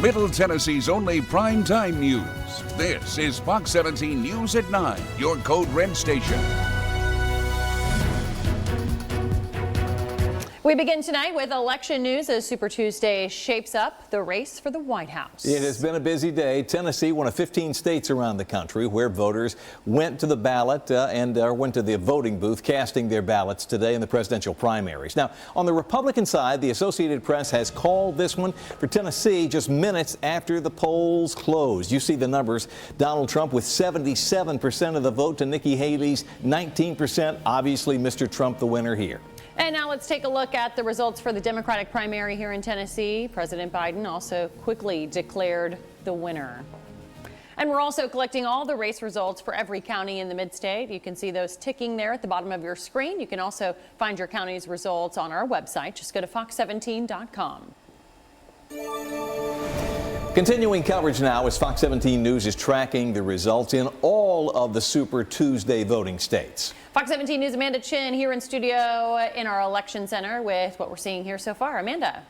Middle Tennessee's only primetime news. This is Fox 17 News at 9, your Code Red station. We begin tonight with election news as Super Tuesday shapes up the race for the White House. It has been a busy day. Tennessee, one of 15 states around the country where voters went to the ballot went to the voting booth casting their ballots today in the presidential primaries. Now, on the Republican side, the Associated Press has called this one for Tennessee just minutes after the polls closed. You see the numbers. Donald Trump with 77% of the vote to Nikki Haley's 19%. Obviously, Mr. Trump the winner here. And now let's take a look at the results for the Democratic primary here in Tennessee. President Biden also quickly declared the winner. And we're also collecting all the race results for every county in the mid-state. You can see those ticking there at the bottom of your screen. You can also find your county's results on our website. Just go to fox17.com. Continuing coverage now as Fox 17 News is tracking the results in all of the Super Tuesday voting states. Fox 17 News' Amanda Chin here in studio in our election center with what we're seeing here so far. Amanda.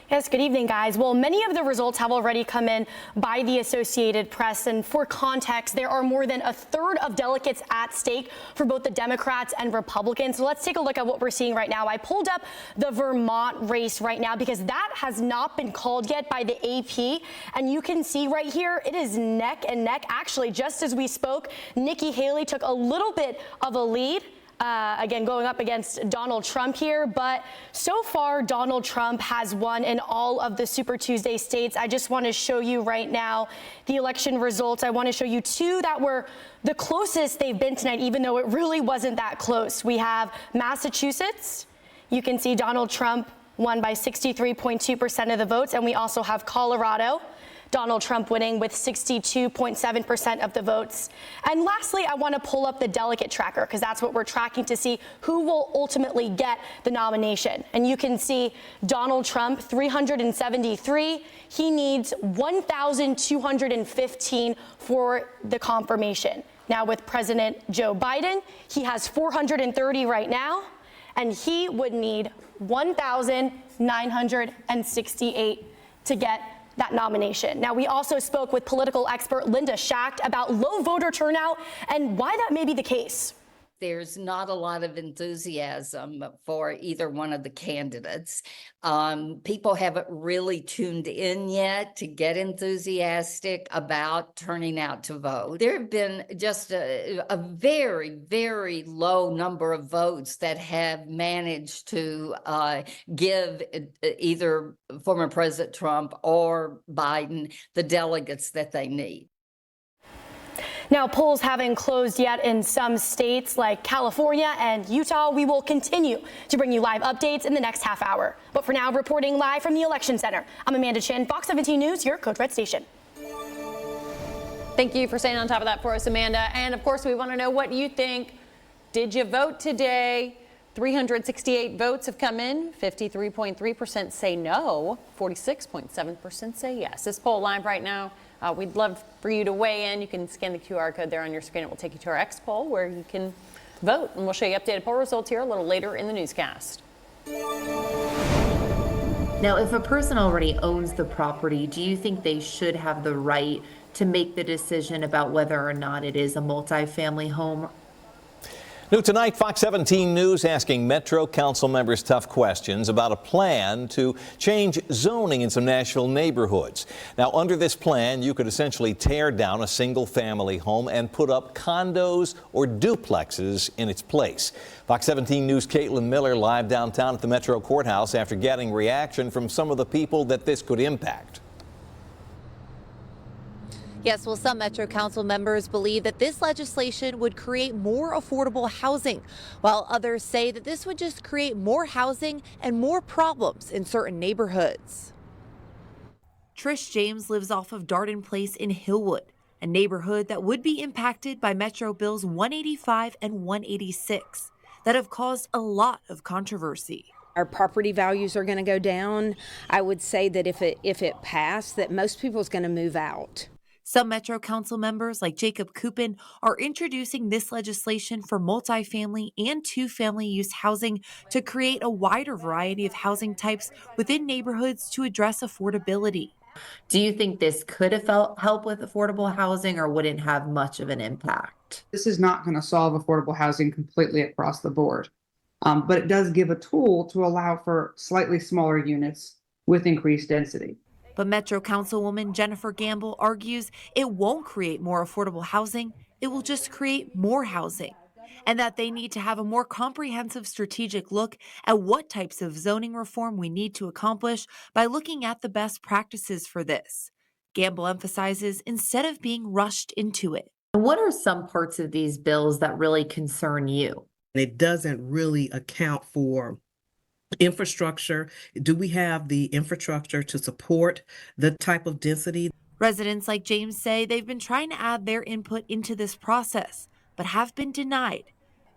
Yes, good evening, guys. Well, many of the results have already come in by the Associated Press. And for context, there are more than a third of delegates at stake for both the Democrats and Republicans. So let's take a look at what we're seeing right now. I pulled up the Vermont race right now because that has not been called yet by the AP. And you can see right here, it is neck and neck. Actually, just as we spoke, Nikki Haley took a little bit of a lead. Again, going up against Donald Trump here. But so far, Donald Trump has won in all of the Super Tuesday states. I just want to show you right now the election results. I want to show you two that were the closest they've been tonight, even though it really wasn't that close. We have Massachusetts. You can see Donald Trump won by 63.2% of the votes. And we also have Colorado. Donald Trump winning with 62.7% of the votes. And lastly, I want to pull up the delegate tracker because that's what we're tracking to see who will ultimately get the nomination. And you can see Donald Trump, 373. He needs 1,215 for the confirmation. Now with President Joe Biden, he has 430 right now, and he would need 1,968 to get that nomination. Now, we also spoke with political expert Linda Schacht about low voter turnout and why that may be the case. There's not a lot of enthusiasm for either one of the candidates. People haven't really tuned in yet to get enthusiastic about turning out to vote. There have been just a very, very low number of votes that have managed to give either former President Trump or Biden the delegates that they need. Now, polls haven't closed yet in some states like California and Utah. We will continue to bring you live updates in the next half hour. But for now, reporting live from the Election Center, I'm Amanda Chin, Fox 17 News, your Code Red station. Thank you for staying on top of that for us, Amanda. And of course, we want to know what you think. Did you vote today? 368 votes have come in. 53.3% say no. 46.7% say yes. This poll live right now. We'd love for you to weigh in. You can scan the QR code there on your screen. It will take you to our X poll where you can vote. And we'll show you updated poll results here a little later in the newscast. Now, if a person already owns the property, do you think they should have the right to make the decision about whether or not it is a multifamily home? New tonight, Fox 17 News asking Metro Council members tough questions about a plan to change zoning in some Nashville neighborhoods. Now, under this plan, you could essentially tear down a single-family home and put up condos or duplexes in its place. Fox 17 News' Caitlin Miller live downtown at the Metro Courthouse after getting reaction from some of the people that this could impact. Yes, well, some Metro Council members believe that this legislation would create more affordable housing, while others say that this would just create more housing and more problems in certain neighborhoods. Trish James lives off of Darden Place in Hillwood, a neighborhood that would be impacted by Metro Bills 185 and 186 that have caused a lot of controversy. Our property values are going to go down. I would say that if it passed, that most people is going to move out. Some Metro Council members, like Jacob Coupin, are introducing this legislation for multifamily and two-family use housing to create a wider variety of housing types within neighborhoods to address affordability. Do you think this could have help with affordable housing, or wouldn't have much of an impact? This is not going to solve affordable housing completely across the board, but it does give a tool to allow for slightly smaller units with increased density. But Metro Councilwoman Jennifer Gamble argues it won't create more affordable housing, it will just create more housing, and that they need to have a more comprehensive strategic look at what types of zoning reform we need to accomplish by looking at the best practices for this. Gamble emphasizes instead of being rushed into it. What are some parts of these bills that really concern you? It doesn't really account for infrastructure. Do we have the infrastructure to support the type of density? Residents like James say they've been trying to add their input into this process, but have been denied.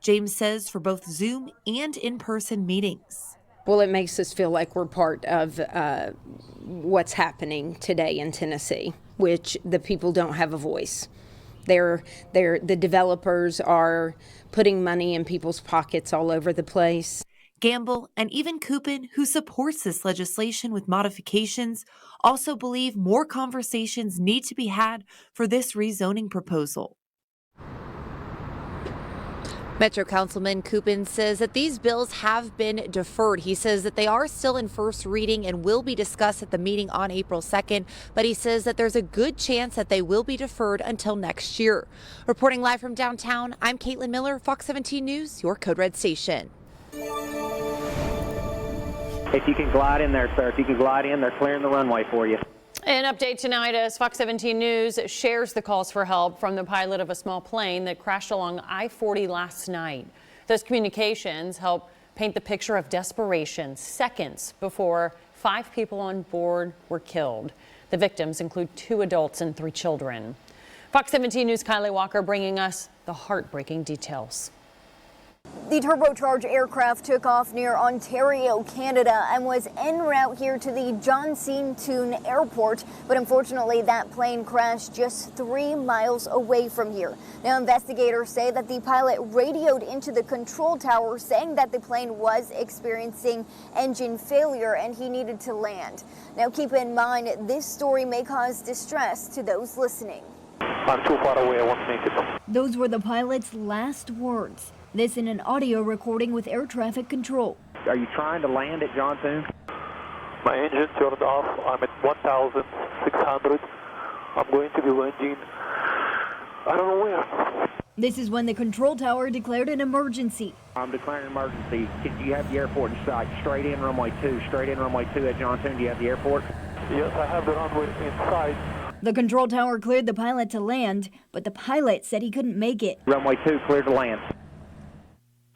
James says for both Zoom and in-person meetings. Well, it makes us feel like we're part of what's happening today in Tennessee, which the people don't have a voice. The developers are putting money in people's pockets all over the place. Gamble and even Coopin, who supports this legislation with modifications, also believe more conversations need to be had for this rezoning proposal. Metro Councilman Coopin says that these bills have been deferred. He says that they are still in first reading and will be discussed at the meeting on April 2nd, but he says that there's a good chance that they will be deferred until next year. Reporting live from downtown, I'm Caitlin Miller, Fox 17 News, your Code Red station. If you can glide in there, sir, if you can glide in, they're clearing the runway for you. An update tonight as Fox 17 News shares the calls for help from the pilot of a small plane that crashed along I-40 last night. Those communications help paint the picture of desperation seconds before 5 people on board were killed. The victims include 2 adults and 3 children. Fox 17 News' Kylie Walker bringing us the heartbreaking details. The turbocharged aircraft took off near Ontario, Canada, and was en route here to the John C. Toone Airport. But unfortunately, that plane crashed just 3 miles away from here. Now, investigators say that the pilot radioed into the control tower saying that the plane was experiencing engine failure and he needed to land. Now, keep in mind, this story may cause distress to those listening. I'm too far away, I won't make it. Those were the pilot's last words. This in an audio recording with air traffic control. Are you trying to land at John Toone? My engine turned off. I'm at 1,600. I'm going to be landing. I don't know where. This is when the control tower declared an emergency. I'm declaring an emergency. Do you have the airport in sight? Straight in runway 2. Straight in runway 2 at John Toone. Do you have the airport? Yes, I have the runway in sight. The control tower cleared the pilot to land, but the pilot said he couldn't make it. Runway 2 cleared to land.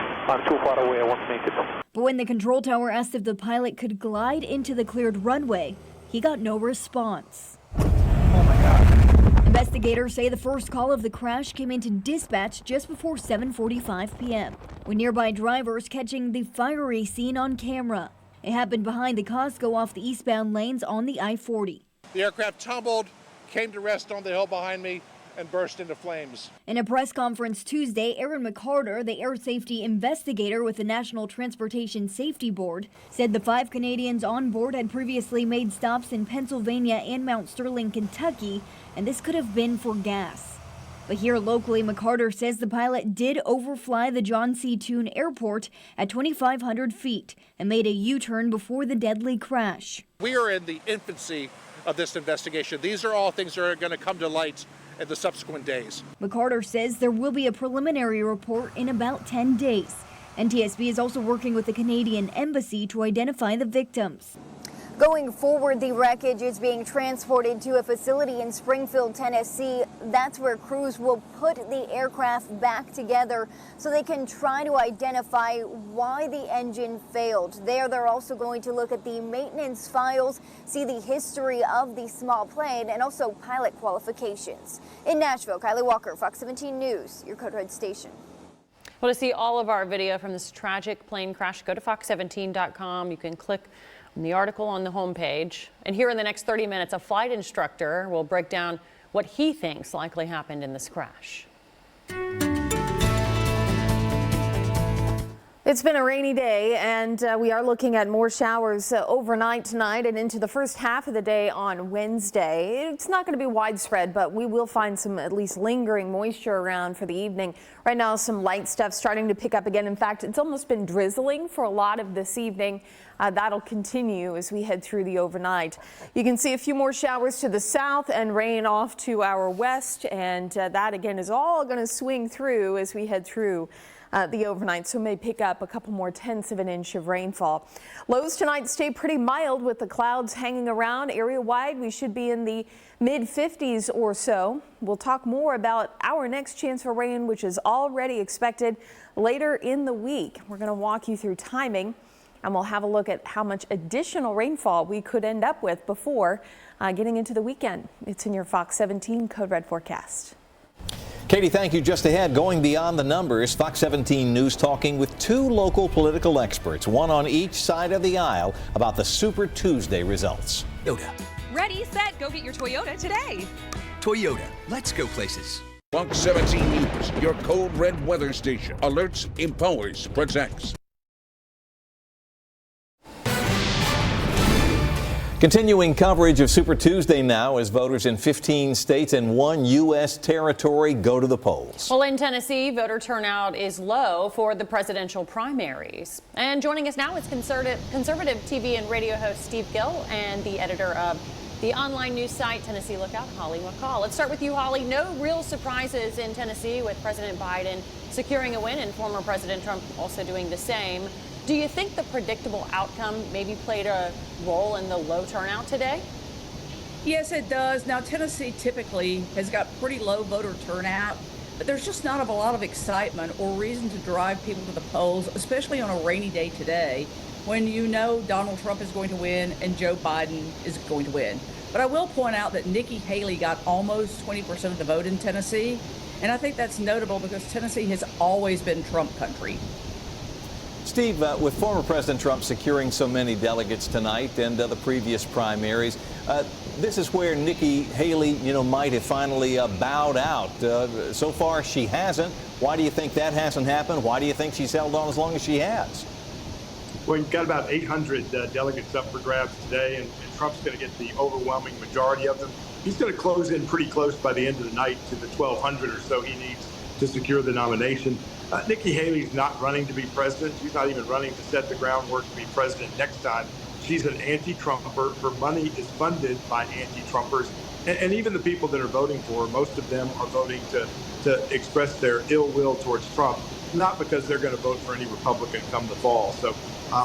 I'm too far away, I won't make it. But when the control tower asked if the pilot could glide into the cleared runway, he got no response. Oh my God. Investigators say the first call of the crash came into dispatch just before 7:45 p.m. with nearby drivers catching the fiery scene on camera. It happened behind the Costco off the eastbound lanes on the I-40. The aircraft tumbled, came to rest on the hill behind me, and burst into flames. In a press conference Tuesday, Aaron McCarter, the air safety investigator with the National Transportation Safety Board, said the 5 Canadians on board had previously made stops in Pennsylvania and Mount Sterling, Kentucky, and this could have been for gas. But here locally, McCarter says the pilot did overfly the John C. Toone Airport at 2,500 feet and made a U-turn before the deadly crash. We are in the infancy of this investigation. These are all things that are going to come to light in the subsequent days. McCarter says there will be a preliminary report in about 10 days. NTSB is also working with the Canadian Embassy to identify the victims. Going forward, the wreckage is being transported to a facility in Springfield, Tennessee. That's where crews will put the aircraft back together so they can try to identify why the engine failed. They're also going to look at the maintenance files, see the history of the small plane, and also pilot qualifications. In Nashville, Kylie Walker, Fox 17 News, your Code Red station. Well, to see all of our video from this tragic plane crash, go to fox17.com. You can click on the article on the homepage. And here in the next 30 minutes, a flight instructor will break down what he thinks likely happened in this crash. It's been a rainy day, and we are looking at more showers overnight tonight and into the first half of the day on Wednesday. It's not going to be widespread, but we will find some at least lingering moisture around for the evening. Right now, some light stuff starting to pick up again. In fact, it's almost been drizzling for a lot of this evening. That'll continue as we head through the overnight. You can see a few more showers to the south and rain off to our west, and that again is all going to swing through as we head through the overnight, so may pick up a couple more tenths of an inch of rainfall. Lows tonight stay pretty mild with the clouds hanging around. Area wide, we should be in the mid 50s or so. We'll talk more about our next chance for rain, which is already expected later in the week. We're going to walk you through timing, and we'll have a look at how much additional rainfall we could end up with before getting into the weekend. It's in your Fox 17 Code Red forecast. Katie, thank you. Just ahead, going beyond the numbers, Fox 17 News talking with two local political experts, one on each side of the aisle, about the Super Tuesday results. Toyota. Ready, set, go get your Toyota today. Toyota, let's go places. Fox 17 News, your Code Red weather station. Alerts, empowers, protects. Continuing coverage of Super Tuesday now as voters in 15 states and 1 U.S. territory go to the polls. Well, in Tennessee, voter turnout is low for the presidential primaries. And joining us now is conservative TV and radio host Steve Gill and the editor of the online news site Tennessee Lookout, Holly McCall. Let's start with you, Holly. No real surprises in Tennessee with President Biden securing a win and former President Trump also doing the same. Do you think the predictable outcome maybe played a role in the low turnout today? Yes, it does. Now, Tennessee typically has got pretty low voter turnout, but there's just not a lot of excitement or reason to drive people to the polls, especially on a rainy day today, when you know Donald Trump is going to win and Joe Biden is going to win. But I will point out that Nikki Haley got almost 20% of the vote in Tennessee, and I think that's notable because Tennessee has always been Trump country. Steve, with former President Trump securing so many delegates tonight and the previous primaries, this is where Nikki Haley, might have finally bowed out. So far, she hasn't. Why do you think that hasn't happened? Why do you think she's held on as long as she has? Well, you've got about 800 delegates up for grabs today, and Trump's going to get the overwhelming majority of them. He's going to close in pretty close by the end of the night to the 1,200 or so he needs to secure the nomination. Nikki Haley's not running to be president. She's not even running to set the groundwork to be president next time. She's an anti-Trumper. Her money is funded by anti-Trumpers. And even the people that are voting for her, most of them are voting to express their ill will towards Trump, not because they're going to vote for any Republican come the fall. So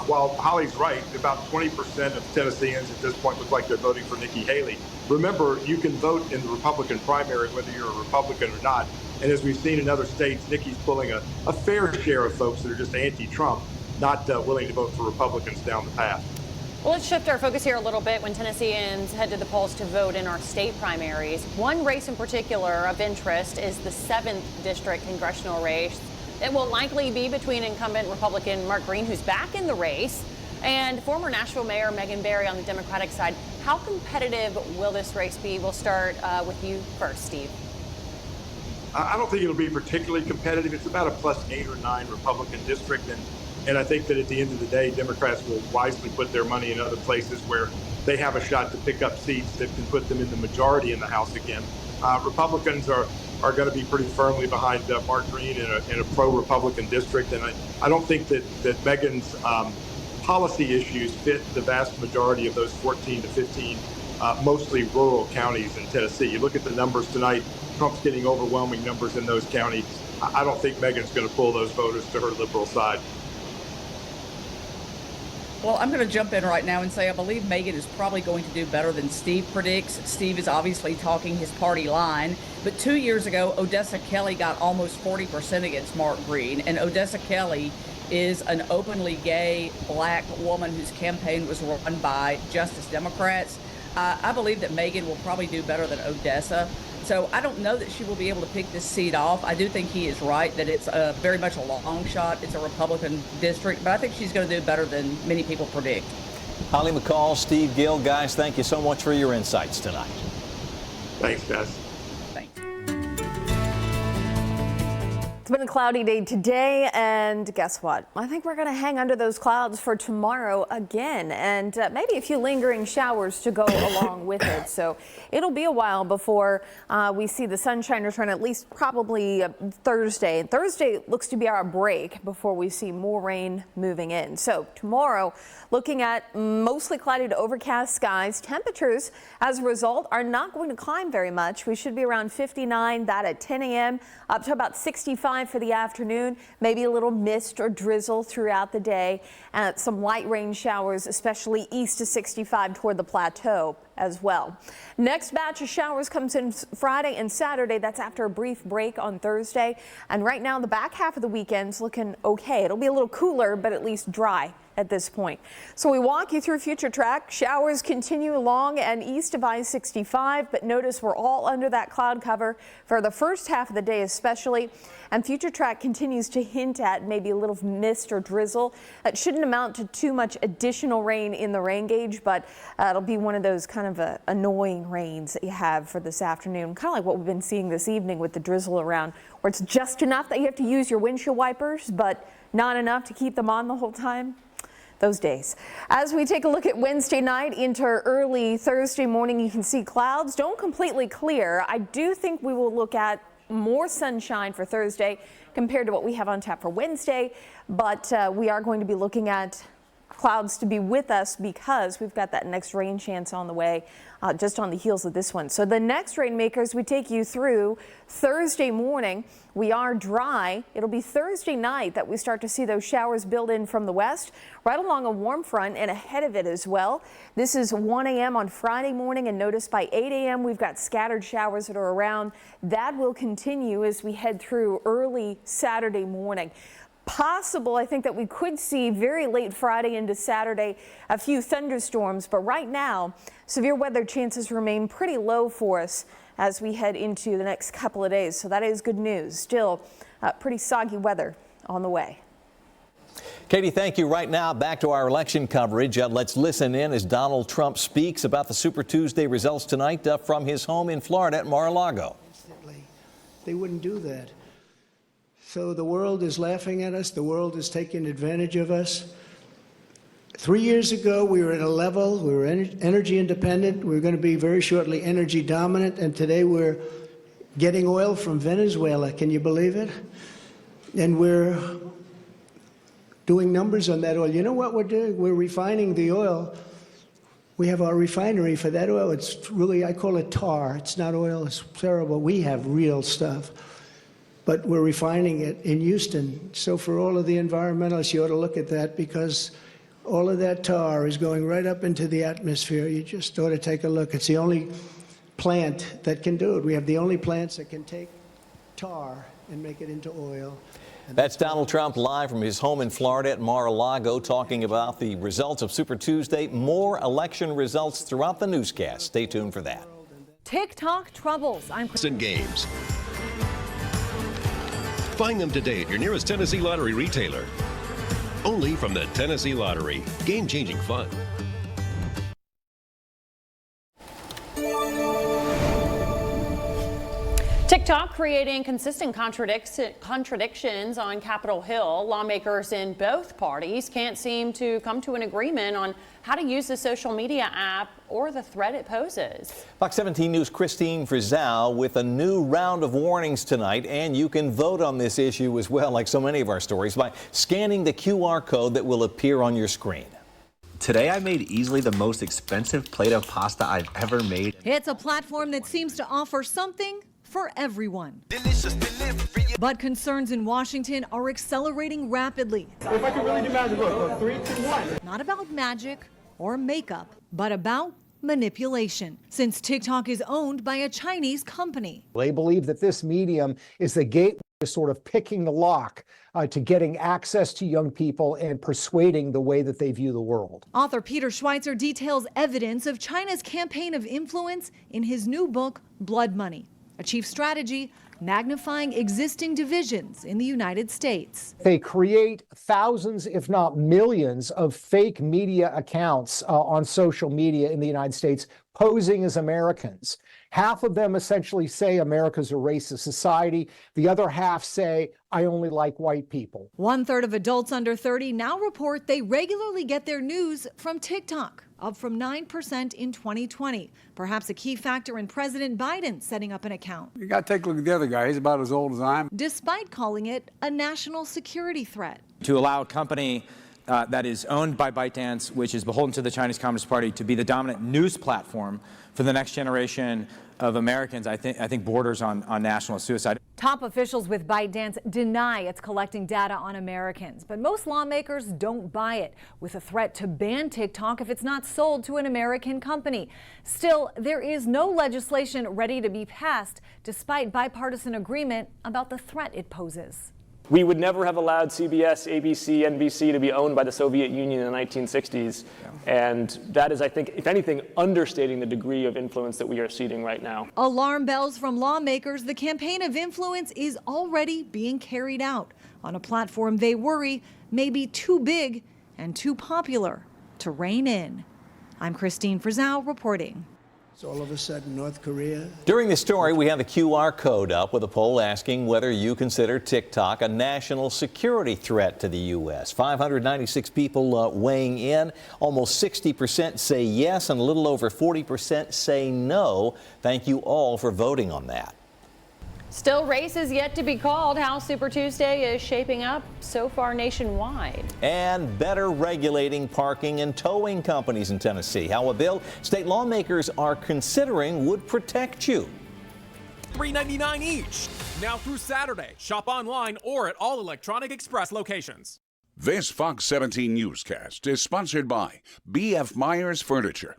while Holly's right, about 20% of Tennesseans at this point look like they're voting for Nikki Haley. Remember, you can vote in the Republican primary whether you're a Republican or not. And as we've seen in other states, Nikki's pulling a fair share of folks that are just anti-Trump, not willing to vote for Republicans down the path. Well, let's shift our focus here a little bit when Tennesseans head to the polls to vote in our state primaries. One race in particular of interest is the 7th District congressional race. It will likely be between incumbent Republican Mark Green, who's back in the race, and former Nashville Mayor Megan Barry on the Democratic side. How competitive will this race be? We'll start with you first, Steve. I don't think it'll be particularly competitive. It's about a +8 or 9 Republican district. And I think that at the end of the day, Democrats will wisely put their money in other places where they have a shot to pick up seats that can put them in the majority in the House again. Republicans are going to be pretty firmly behind Mark Green in a pro-Republican district. And I don't think that Megan's policy issues fit the vast majority of those 14 to 15 mostly rural counties in Tennessee. You look at the numbers tonight, Trump's getting overwhelming numbers in those counties. I don't think Megan's going to pull those voters to her liberal side. Well, I'm going to jump in right now and say I believe Megan is probably going to do better than Steve predicts. Steve is obviously talking his party line. But 2 years ago, Odessa Kelly got almost 40% against Mark Green. And Odessa Kelly is an openly gay black woman whose campaign was run by Justice Democrats. I believe that Megan will probably do better than Odessa. So I don't know that she will be able to pick this seat off. I do think he is right that it's very much a long shot. It's a Republican district, but I think she's going to do better than many people predict. Holly McCall, Steve Gill, guys, thank you so much for your insights tonight. Thanks, guys. It's been a cloudy day today, and guess what? I think we're going to hang under those clouds for tomorrow again, and maybe a few lingering showers to go along with it. So it'll be a while before we see the sunshine return, at least probably Thursday. Thursday looks to be our break before we see more rain moving in. So tomorrow, looking at mostly cloudy to overcast skies. Temperatures, as a result, are not going to climb very much. We should be around 59, that at 10 a.m., up to about 65 for the afternoon. Maybe a little mist or drizzle throughout the day. Some light rain showers, especially east of 65 toward the plateau as well. Next batch of showers comes in Friday and Saturday. That's after a brief break on Thursday. And right now, the back half of the weekend's looking okay. It'll be a little cooler, but at least dry at this point. So we walk you through Future Track. Showers continue along and east of I-65, but notice we're all under that cloud cover for the first half of the day especially. And Future Track continues to hint at maybe a little mist or drizzle. That shouldn't amount to too much additional rain in the rain gauge, but it'll be one of those kind of annoying rains that you have for this afternoon, kind of like what we've been seeing this evening with the drizzle around, where it's just enough that you have to use your windshield wipers, but not enough to keep them on the whole time. Those days. As we take a look at Wednesday night into early Thursday morning, you can see clouds don't completely clear. I do think we will look at more sunshine for Thursday compared to what we have on tap for Wednesday, but we are going to be looking at clouds to be with us because we've got that next rain chance on the way, just on the heels of this one. So the next rainmakers we take you through Thursday morning. We are dry. It'll be Thursday night that we start to see those showers build in from the west, right along a warm front and ahead of it as well. This is 1 a.m. on Friday morning, and notice by 8 a.m. we've got scattered showers that are around. That will continue as we head through early Saturday morning. Possible, I think, that we could see very late Friday into Saturday a few thunderstorms, but right now severe weather chances remain pretty low for us as we head into the next couple of days. So that is good news. Still pretty soggy weather on the way. Katie, thank you. Right now, back to our election coverage. Let's listen in as Donald Trump speaks about the Super Tuesday results tonight from his home in Florida at Mar-a-Lago. They wouldn't do that. So the world is laughing at us. The world is taking advantage of us. 3 years ago, we were at a level, we were energy independent. We were going to be very shortly energy dominant. And today we're getting oil from Venezuela. Can you believe it? And we're doing numbers on that oil. You know what we're doing? We're refining the oil. We have our refinery for that oil. It's really, I call it tar. It's not oil. It's terrible. We have real stuff. But we're refining it in Houston. So for all of the environmentalists, you ought to look at that, because all of that tar is going right up into the atmosphere. You just ought to take a look. It's the only plant that can do it. We have the only plants that can take tar and make it into oil. That's Donald Trump live from his home in Florida at Mar-a-Lago, talking about the results of Super Tuesday. More election results throughout the newscast. Stay tuned for that. TikTok troubles. I'm Games. Find them today at your nearest Tennessee Lottery retailer. Only from the Tennessee Lottery. Game-changing fun. TikTok creating consistent contradictions on Capitol Hill. Lawmakers in both parties can't seem to come to an agreement on how to use the social media app or the threat it poses. Fox 17 News' Christine Frizzell with a new round of warnings tonight, and you can vote on this issue as well, like so many of our stories, by scanning the QR code that will appear on your screen. Today I made easily the most expensive plate of pasta I've ever made. It's a platform that seems to offer something for everyone. But concerns in Washington are accelerating rapidly. If I can really do magic, look, 3, 2, 1. Not about magic or makeup, but about manipulation, since TikTok is owned by a Chinese company. They believe that this medium is the gateway to sort of picking the lock to getting access to young people and persuading the way that they view the world. Author Peter Schweitzer details evidence of China's campaign of influence in his new book, Blood Money. A chief strategy magnifying existing divisions in the United States. They create thousands, if not millions, of fake media accounts on social media in the United States, posing as Americans. Half of them essentially say America's a racist society. The other half say, I only like white people. 1/3 of adults under 30 now report they regularly get their news from TikTok, up from 9% in 2020. Perhaps a key factor in President Biden setting up an account. You got to take a look at the other guy. He's about as old as I am. Despite calling it a national security threat. To allow a company that is owned by ByteDance, which is beholden to the Chinese Communist Party, to be the dominant news platform for the next generation of Americans, I think borders on national suicide. Top officials with ByteDance deny it's collecting data on Americans, but most lawmakers don't buy it, with a threat to ban TikTok if it's not sold to an American company. Still, there is no legislation ready to be passed, despite bipartisan agreement about the threat it poses. We would never have allowed CBS, ABC, NBC to be owned by the Soviet Union in the 1960s. And that is, I think, if anything, understating the degree of influence that we are seeing right now. Alarm bells from lawmakers. The campaign of influence is already being carried out on a platform they worry may be too big and too popular to rein in. I'm Christine Frizzell reporting. So all of a sudden, North Korea. During this story, we have the QR code up with a poll asking whether you consider TikTok a national security threat to the U.S. 596 people weighing in. Almost 60% say yes, and a little over 40% say no. Thank you all for voting on that. Still races yet to be called. How Super Tuesday is shaping up so far nationwide. And better regulating parking and towing companies in Tennessee. How a bill state lawmakers are considering would protect you. $3.99 each. Now through Saturday. Shop online or at all Electronic Express locations. This Fox 17 newscast is sponsored by B.F. Myers Furniture.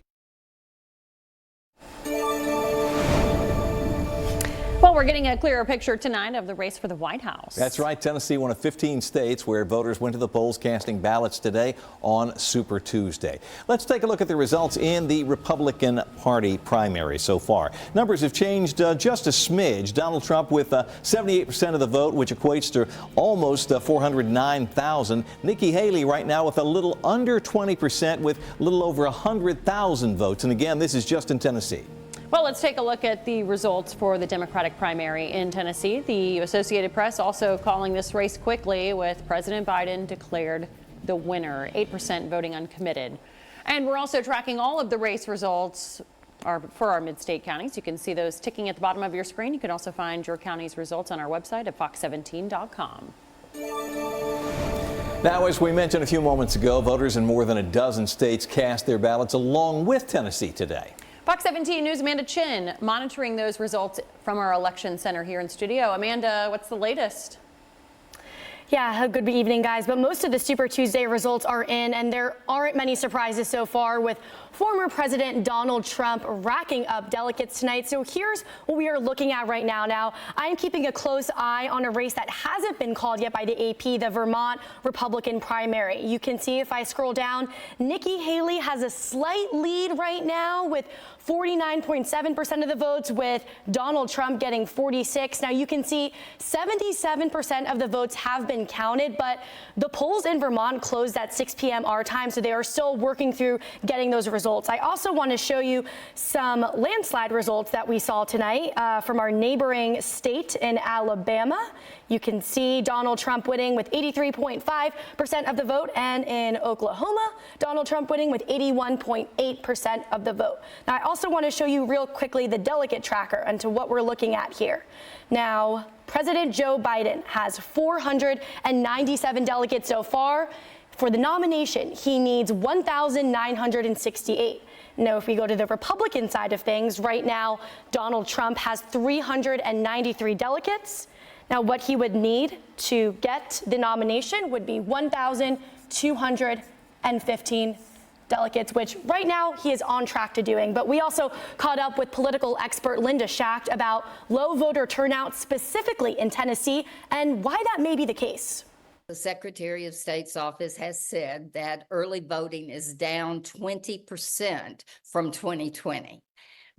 Well, we're getting a clearer picture tonight of the race for the White House. That's right. Tennessee, one of 15 states where voters went to the polls casting ballots today on Super Tuesday. Let's take a look at the results in the Republican Party primary so far. Numbers have changed just a smidge. Donald Trump with 78% of the vote, which equates to almost 409,000. Nikki Haley right now with a little under 20% with a little over 100,000 votes. And again, this is just in Tennessee. Well, let's take a look at the results for the Democratic primary in Tennessee. The Associated Press also calling this race quickly, with President Biden declared the winner, 8% voting uncommitted. And we're also tracking all of the race results for our mid-state counties. You can see those ticking at the bottom of your screen. You can also find your county's results on our website at fox17.com. Now, as we mentioned a few moments ago, voters in more than a dozen states cast their ballots along with Tennessee today. Fox 17 News' Amanda Chin monitoring those results from our election center here in studio. Amanda, what's the latest? Yeah, good evening, guys. But most of the Super Tuesday results are in, and there aren't many surprises so far, with former President Donald Trump racking up delegates tonight. So here's what we are looking at right now. Now, I'm keeping a close eye on a race that hasn't been called yet by the AP, the Vermont Republican primary. You can see if I scroll down, Nikki Haley has a slight lead right now with 49.7% of the votes, with Donald Trump getting 46. Now you can see 77% of the votes have been counted, but the polls in Vermont closed at 6 p.m. our time, so they are still working through getting those results. I also want to show you some landslide results that we saw tonight from our neighboring state in Alabama. You can see Donald Trump winning with 83.5% of the vote, and in Oklahoma, Donald Trump winning with 81.8% of the vote. Now, I also want to show you real quickly the delegate tracker and to what we're looking at here. Now, President Joe Biden has 497 delegates so far. For the nomination, he needs 1,968. Now, if we go to the Republican side of things, right now, Donald Trump has 393 delegates. Now, what he would need to get the nomination would be 1,215 delegates, which right now he is on track to doing. But we also caught up with political expert Linda Schacht about low voter turnout specifically in Tennessee and why that may be the case. The Secretary of State's office has said that early voting is down 20% from 2020.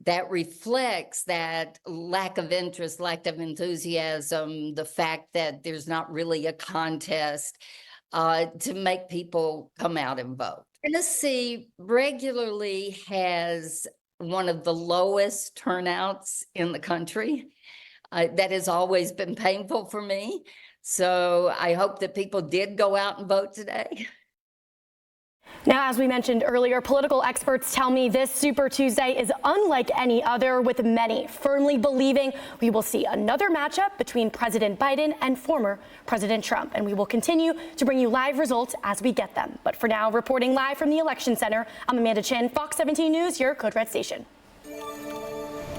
That reflects that lack of interest, lack of enthusiasm, the fact that there's not really a contest to make people come out and vote. Tennessee regularly has one of the lowest turnouts in the country. That has always been painful for me. So I hope that people did go out and vote today. Now, as we mentioned earlier, political experts tell me this Super Tuesday is unlike any other, with many firmly believing we will see another matchup between President Biden and former President Trump. And we will continue to bring you live results as we get them. But for now, reporting live from the Election Center, I'm Amanda Chin, Fox 17 News, your Code Red station.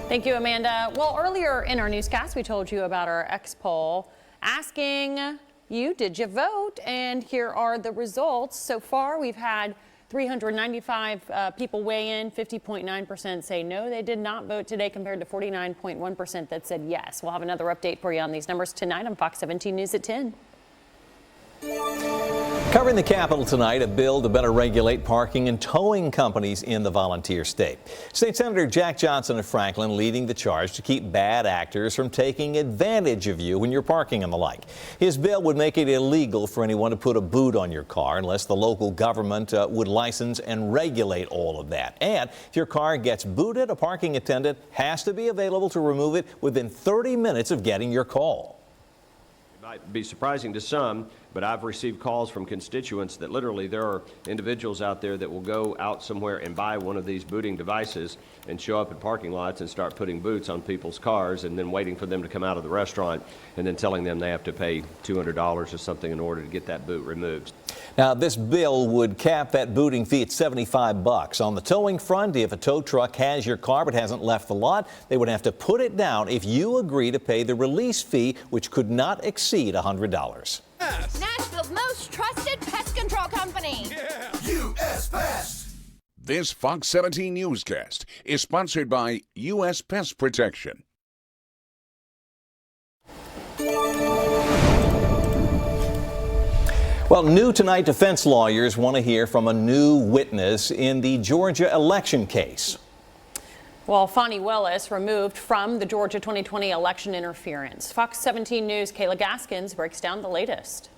Thank you, Amanda. Well, earlier in our newscast, we told you about our X poll asking you, did you vote? And here are the results. So far, we've had 395 people weigh in. 50.9% say no, they did not vote today, compared to 49.1% that said yes. We'll have another update for you on these numbers tonight on Fox 17 News at 10. Covering the Capitol tonight, a bill to better regulate parking and towing companies in the volunteer state. State Senator Jack Johnson of Franklin leading the charge to keep bad actors from taking advantage of you when you're parking and the like. His bill would make it illegal for anyone to put a boot on your car unless the local government would license and regulate all of that. And if your car gets booted, a parking attendant has to be available to remove it within 30 minutes of getting your call. It might be surprising to some, but I've received calls from constituents that literally there are individuals out there that will go out somewhere and buy one of these booting devices and show up in parking lots and start putting boots on people's cars and then waiting for them to come out of the restaurant and then telling them they have to pay $200 or something in order to get that boot removed. Now, this bill would cap that booting fee at $75. On the towing front, if a tow truck has your car but hasn't left the lot, they would have to put it down if you agree to pay the release fee, which could not exceed $100. Nashville's most trusted pest control company. Yeah. U.S. Pest. This Fox 17 newscast is sponsored by U.S. Pest Protection. Well, new tonight, defense lawyers want to hear from a new witness in the Georgia election case. Well, Fani Willis removed from the Georgia 2020 election interference. Fox 17 News' Kayla Gaskins breaks down the latest.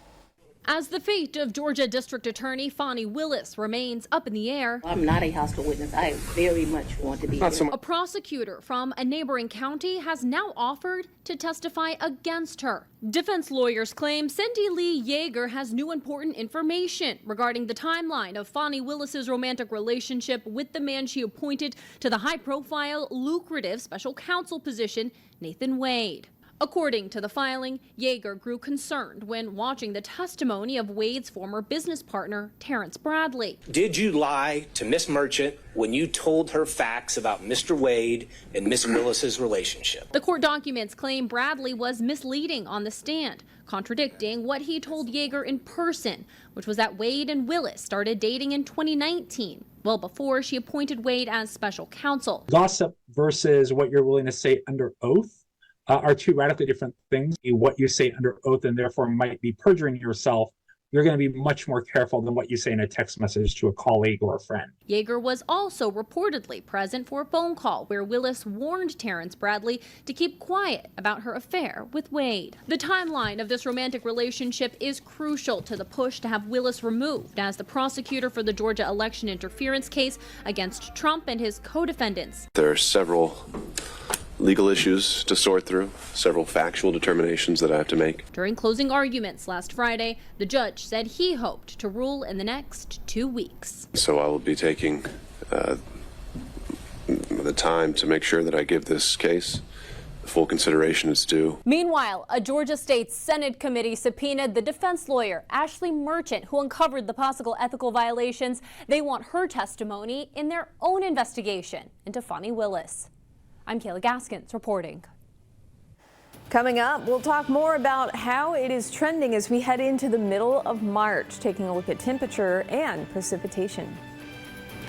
As the fate of Georgia District Attorney Fani Willis remains up in the air, I'm not a hostile witness. I very much want to be here. A prosecutor from a neighboring county has now offered to testify against her. Defense lawyers claim Cindy Lee Yeager has new important information regarding the timeline of Fani Willis's romantic relationship with the man she appointed to the high-profile, lucrative special counsel position, Nathan Wade. According to the filing, Yeager grew concerned when watching the testimony of Wade's former business partner, Terrence Bradley. Did you lie to Miss Merchant when you told her facts about Mr. Wade and Miss Willis's relationship? The court documents claim Bradley was misleading on the stand, contradicting what he told Yeager in person, which was that Wade and Willis started dating in 2019, well before she appointed Wade as special counsel. Gossip versus what you're willing to say under oath are two radically different things. What you say under oath and therefore might be perjuring yourself, you're going to be much more careful than what you say in a text message to a colleague or a friend. Yeager was also reportedly present for a phone call where Willis warned Terrence Bradley to keep quiet about her affair with Wade. The timeline of this romantic relationship is crucial to the push to have Willis removed as the prosecutor for the Georgia election interference case against Trump and his co-defendants. There are several legal issues to sort through, several factual determinations that I have to make. During closing arguments last Friday, the judge said he hoped to rule in the next 2 weeks. So I will be taking the time to make sure that I give this case the full consideration it's due. Meanwhile, a Georgia State Senate committee subpoenaed the defense lawyer, Ashley Merchant, who uncovered the possible ethical violations. They want her testimony in their own investigation into Fani Willis. I'm Kayla Gaskins reporting. Coming up, we'll talk more about how it is trending as we head into the middle of March, taking a look at temperature and precipitation.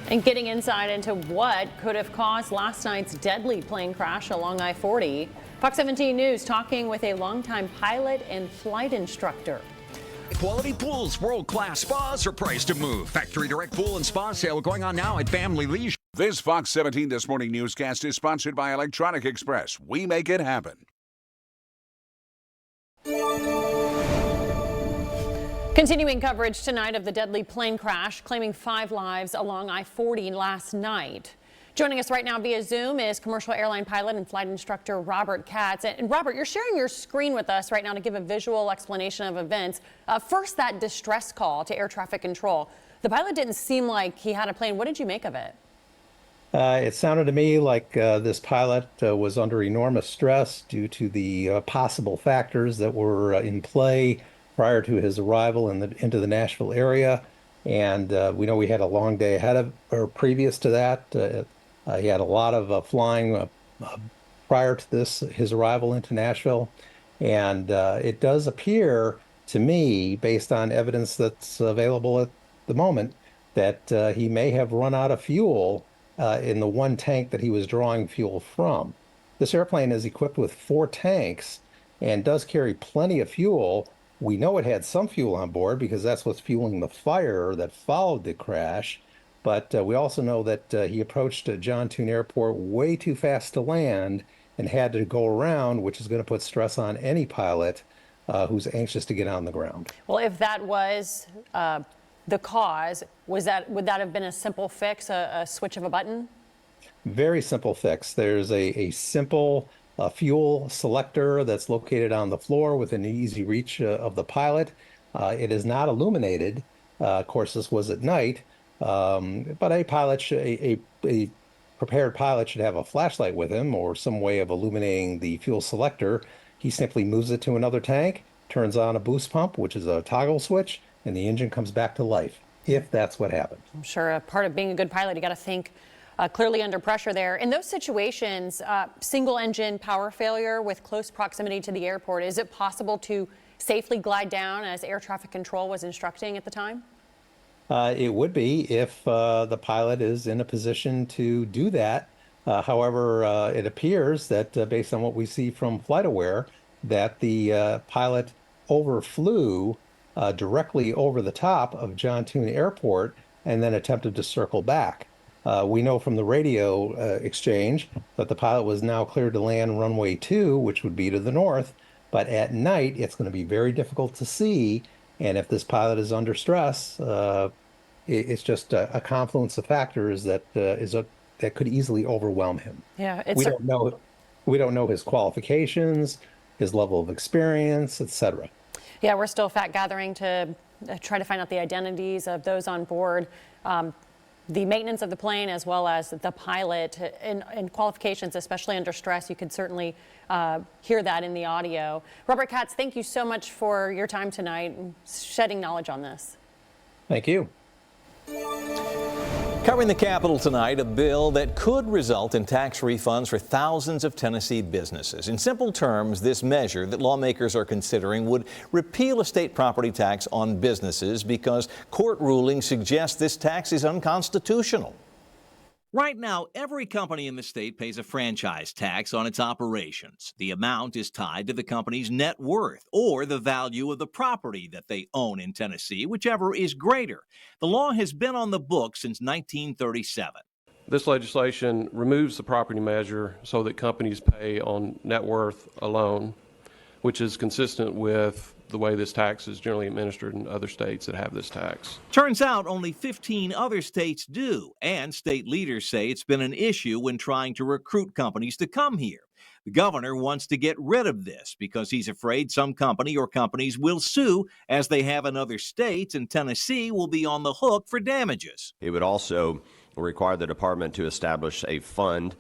And getting insight into what could have caused last night's deadly plane crash along I-40. Fox 17 News talking with a longtime pilot and flight instructor. Quality pools, world-class spas are priced to move. Factory Direct Pool and Spa Sale going on now at Family Leisure. This Fox 17 This Morning newscast is sponsored by Electronic Express. We make it happen. Continuing coverage tonight of the deadly plane crash claiming 5 lives along I-40 last night. Joining us right now via Zoom is commercial airline pilot and flight instructor Robert Katz. And Robert, you're sharing your screen with us right now to give a visual explanation of events. First, that distress call to air traffic control. The pilot didn't seem like he had a plane. What did you make of it? It sounded to me like this pilot was under enormous stress due to the possible factors that were in play prior to his arrival into the Nashville area. And we know we had a long day ahead of, or previous to that. He had a lot of flying prior to his arrival into Nashville. And it does appear to me, based on evidence that's available at the moment, that he may have run out of fuel in the one tank that he was drawing fuel from. This airplane is equipped with 4 tanks and does carry plenty of fuel. We know it had some fuel on board because that's what's fueling the fire that followed the crash. But we also know that he approached John Tune Airport way too fast to land and had to go around, which is going to put stress on any pilot who's anxious to get on the ground. Well, if that was the cause, would that have been a simple fix, a switch of a button? Very simple fix. There's a simple fuel selector that's located on the floor within easy reach of the pilot. It is not illuminated. Of course, this was at night, but a prepared pilot should have a flashlight with him or some way of illuminating the fuel selector. He simply moves it to another tank, turns on a boost pump, which is a toggle switch, and the engine comes back to life, if that's what happened. I'm sure a part of being a good pilot, you got to think clearly under pressure there. In those situations, single engine power failure with close proximity to the airport, is it possible to safely glide down as air traffic control was instructing at the time? It would be if the pilot is in a position to do that. However, it appears that based on what we see from FlightAware, that the pilot overflew directly over the top of John Tune Airport and then attempted to circle back. We know from the radio exchange that the pilot was now cleared to land runway 2, which would be to the north, but at night it's going to be very difficult to see, and if this pilot is under stress, it's just a confluence of factors that that could easily overwhelm him. Yeah, we don't know his qualifications, his level of experience, etc. Yeah, we're still fact gathering to try to find out the identities of those on board, the maintenance of the plane, as well as the pilot and qualifications, especially under stress. You could certainly hear that in the audio. Robert Katz, thank you so much for your time tonight and shedding knowledge on this. Thank you. Covering the Capitol tonight, a bill that could result in tax refunds for thousands of Tennessee businesses. In simple terms, this measure that lawmakers are considering would repeal a state property tax on businesses because court rulings suggest this tax is unconstitutional. Right now, every company in the state pays a franchise tax on its operations. The amount is tied to the company's net worth or the value of the property that they own in Tennessee, whichever is greater. The law has been on the books since 1937. This legislation removes the property measure so that companies pay on net worth alone, which is consistent with the way this tax is generally administered in other states that have this tax. Turns out only 15 other states do, and state leaders say it's been an issue when trying to recruit companies to come here. The governor wants to get rid of this because he's afraid some company or companies will sue, as they have in other states, and Tennessee will be on the hook for damages. It would also require the department to establish a fund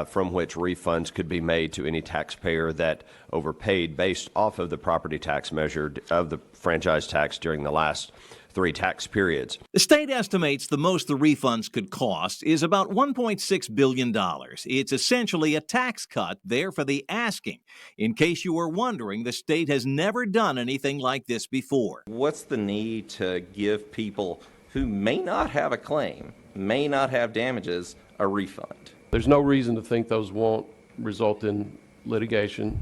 from which refunds could be made to any taxpayer that overpaid based off of the property tax measure of the franchise tax during the last 3 tax periods. The state estimates the most the refunds could cost is about $1.6 billion. It's essentially a tax cut there for the asking. In case you were wondering, the state has never done anything like this before. What's the need to give people who may not have a claim, may not have damages, a refund? There's no reason to think those won't result in litigation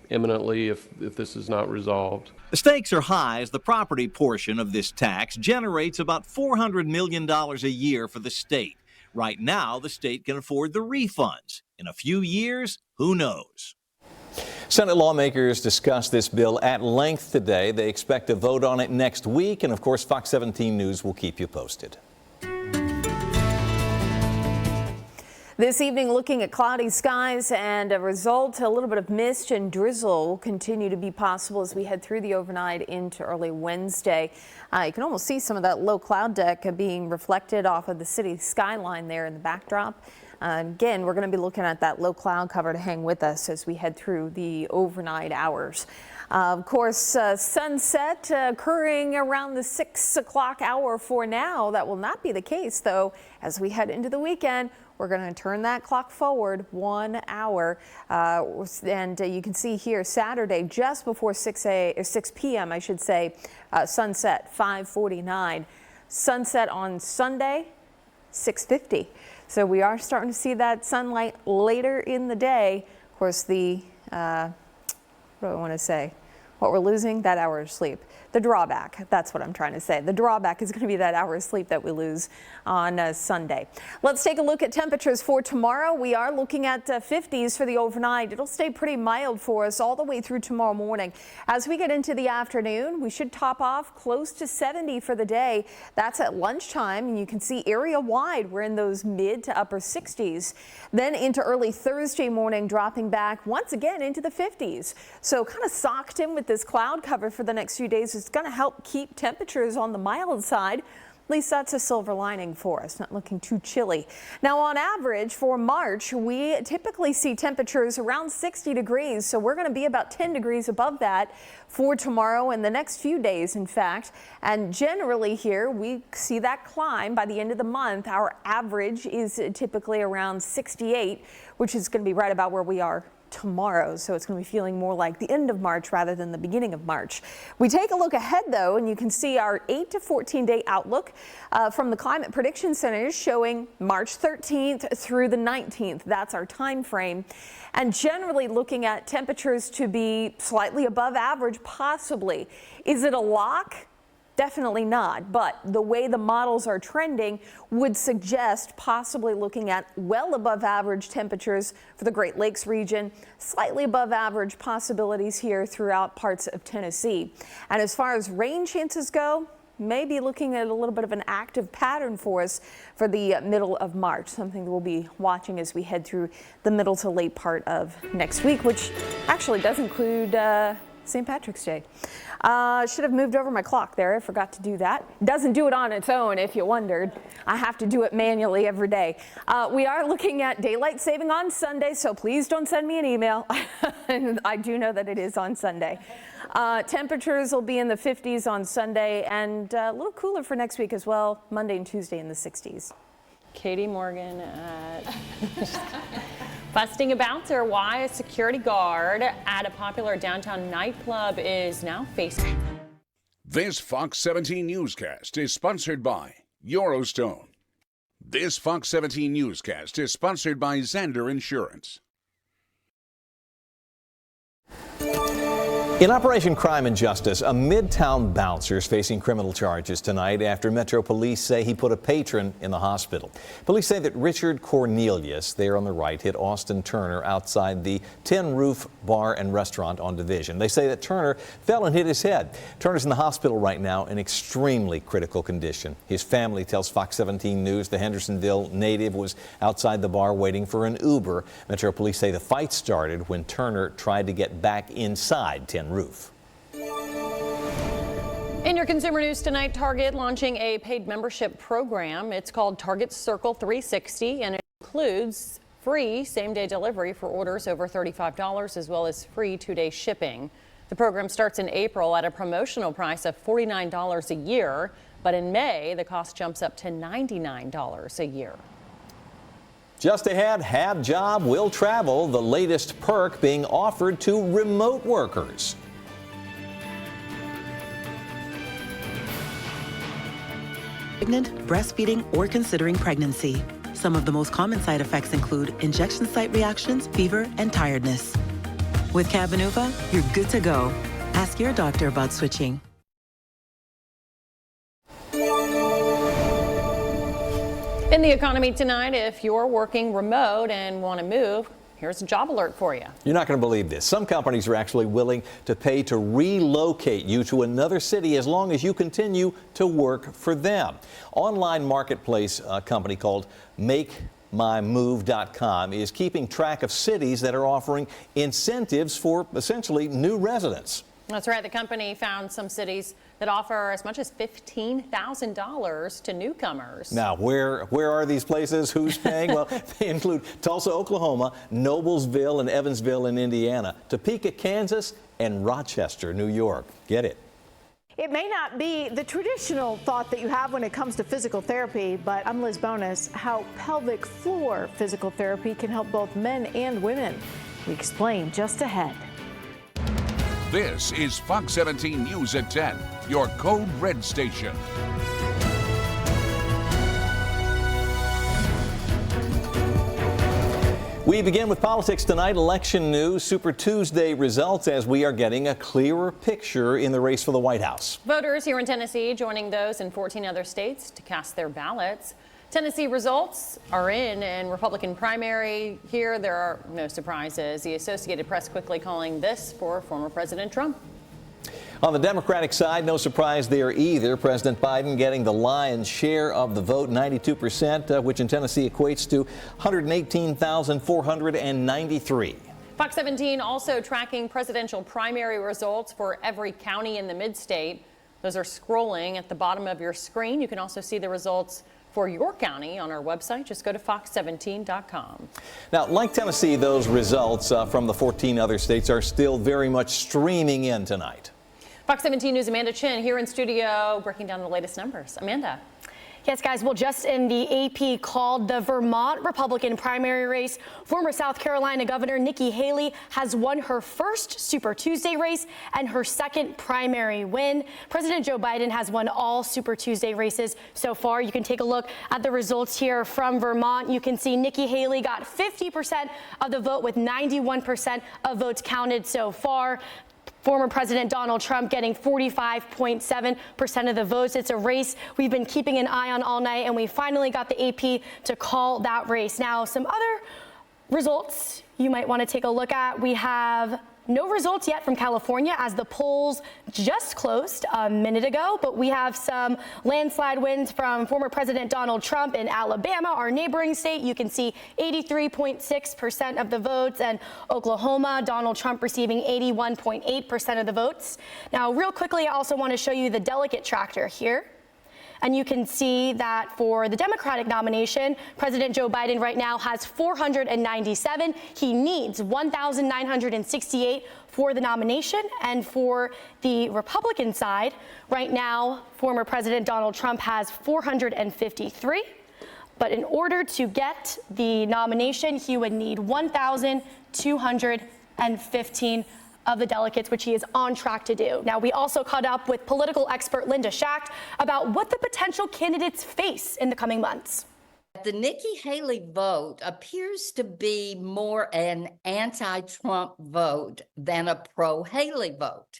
imminently if this is not resolved. The stakes are high as the property portion of this tax generates about $400 million a year for the state. Right now, the state can afford the refunds. In a few years, who knows? Senate lawmakers discussed this bill at length today. They expect to vote on it next week, and of course, Fox 17 News will keep you posted. This evening, looking at cloudy skies and a result, a little bit of mist and drizzle will continue to be possible as we head through the overnight into early Wednesday. You can almost see some of that low cloud deck being reflected off of the city skyline there in the backdrop. Again, we're going to be looking at that low cloud cover to hang with us as we head through the overnight hours. Of course, sunset occurring around the 6 o'clock hour for now. That will not be the case, though, as we head into the weekend. We're going to turn that clock forward 1 hour. And you can see here Saturday, just before 6 p.m., I should say, sunset 5:49. Sunset on Sunday, 6:50. So we are starting to see that sunlight later in the day. Of course, the, what do I want to say? What we're losing, that hour of sleep. The drawback, that's what I'm trying to say. The drawback is going to be that hour of sleep that we lose on Sunday. Let's take a look at temperatures for tomorrow. We are looking at 50s for the overnight. It'll stay pretty mild for us all the way through tomorrow morning. As we get into the afternoon, we should top off close to 70 for the day. That's at lunchtime, and you can see area wide we're in those mid to upper 60s. Then into early Thursday morning, dropping back once again into the 50s. So kind of socked in with this cloud cover for the next few days. It's going to help keep temperatures on the mild side. At least that's a silver lining for us, not looking too chilly. Now, on average for March, we typically see temperatures around 60 degrees. So we're going to be about 10 degrees above that for tomorrow and the next few days, in fact. And generally here, we see that climb by the end of the month. Our average is typically around 68, which is going to be right about where we are tomorrow. So it's going to be feeling more like the end of March rather than the beginning of March. We take a look ahead, though, and you can see our 8 to 14 day outlook from the Climate Prediction Center is showing March 13th through the 19th. That's our time frame. And generally looking at temperatures to be slightly above average, possibly. Is it a lock? Definitely not, but the way the models are trending would suggest possibly looking at well above average temperatures for the Great Lakes region, slightly above average possibilities here throughout parts of Tennessee. And as far as rain chances go, maybe looking at a little bit of an active pattern for us for the middle of March, something we'll be watching as we head through the middle to late part of next week, which actually does include St. Patrick's Day. Should have moved over my clock there. I forgot to do that. Doesn't do it on its own, if you wondered. I have to do it manually every day. We are looking at daylight saving on Sunday, so please don't send me an email. I do know that it is on Sunday. Temperatures will be in the 50s on Sunday and a little cooler for next week as well, Monday and Tuesday in the 60s. Katie Morgan busting a bouncer. Why a security guard at a popular downtown nightclub is now facing. This Fox 17 newscast is sponsored by Eurostone. This Fox 17 newscast is sponsored by Zander Insurance. In Operation Crime and Justice, a Midtown bouncer is facing criminal charges tonight after Metro Police say he put a patron in the hospital. Police say that Richard Cornelius, there on the right, hit Austin Turner outside the Tin Roof Bar and Restaurant on Division. They say that Turner fell and hit his head. Turner's in the hospital right now in extremely critical condition. His family tells Fox 17 News the Hendersonville native was outside the bar waiting for an Uber. Metro Police say the fight started when Turner tried to get back inside Tin Roof. In your consumer news tonight, Target launching a paid membership program. It's called Target Circle 360, and it includes free same-day delivery for orders over $35, as well as free 2-day shipping. The program starts in April at a promotional price of $49 a year, but in May, the cost jumps up to $99 a year. Just ahead, Have Job Will Travel, the latest perk being offered to remote workers. Pregnant, breastfeeding, or considering pregnancy. Some of the most common side effects include injection site reactions, fever, and tiredness. With Cabenuva, you're good to go. Ask your doctor about switching. In the economy tonight, if you're working remote and want to move, here's a job alert for you. You're not going to believe this. Some companies are actually willing to pay to relocate you to another city as long as you continue to work for them. Online marketplace company called Make MyMove.com is keeping track of cities that are offering incentives for essentially new residents. That's right. The company found some cities that offer as much as $15,000 to newcomers. Now, where are these places? Who's paying? Well, they include Tulsa, Oklahoma, Noblesville and Evansville in Indiana, Topeka, Kansas, and Rochester, New York. Get it? It may not be the traditional thought that you have when it comes to physical therapy, but I'm Liz Bonus. How pelvic floor physical therapy can help both men and women. We explain just ahead. This is Fox 17 News at 10, your Code Red station. We begin with politics tonight. Election news, Super Tuesday results as we are getting a clearer picture in the race for the White House. Voters here in Tennessee joining those in 14 other states to cast their ballots. Tennessee results are in, and Republican primary here, there are no surprises. The Associated Press quickly calling this for former President Trump. On the Democratic side, no surprise there either. President Biden getting the lion's share of the vote, 92%, which in Tennessee equates to 118,493. Fox 17 also tracking presidential primary results for every county in the mid-state. Those are scrolling at the bottom of your screen. You can also see the results for your county on our website. Just go to fox17.com. Now, like Tennessee, those results from the 14 other states are still very much streaming in tonight. Fox 17 News' Amanda Chin here in studio breaking down the latest numbers. Amanda. Yes, guys, well, just in the AP called the Vermont Republican primary race, former South Carolina Governor Nikki Haley has won her first Super Tuesday race and her second primary win. President Joe Biden has won all Super Tuesday races so far. You can take a look at the results here from Vermont. You can see Nikki Haley got 50% of the vote with 91% of votes counted so far. Former President Donald Trump getting 45.7% of the votes. It's a race we've been keeping an eye on all night, and we finally got the AP to call that race. Now, some other results you might want to take a look at. We have no results yet from California as the polls just closed a minute ago, but we have some landslide wins from former President Donald Trump in Alabama, our neighboring state. You can see 83.6% of the votes, and Oklahoma, Donald Trump receiving 81.8% of the votes. Now, real quickly, I also want to show you the delegate tracker here. And you can see that for the Democratic nomination, President Joe Biden right now has 497. He needs 1,968 for the nomination. And for the Republican side, right now, former President Donald Trump has 453. But in order to get the nomination, he would need 1,215 of the delegates, which he is on track to do. Now, we also caught up with political expert Linda Schacht about what the potential candidates face in the coming months. The Nikki Haley vote appears to be more an anti-Trump vote than a pro-Haley vote.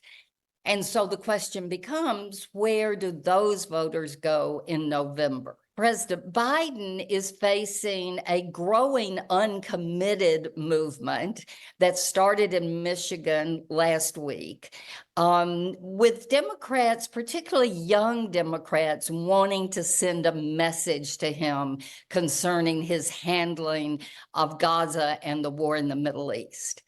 And so the question becomes, where do those voters go in November? President Biden is facing a growing uncommitted movement that started in Michigan last week, with Democrats, particularly young Democrats, wanting to send a message to him concerning his handling of Gaza and the war in the Middle East.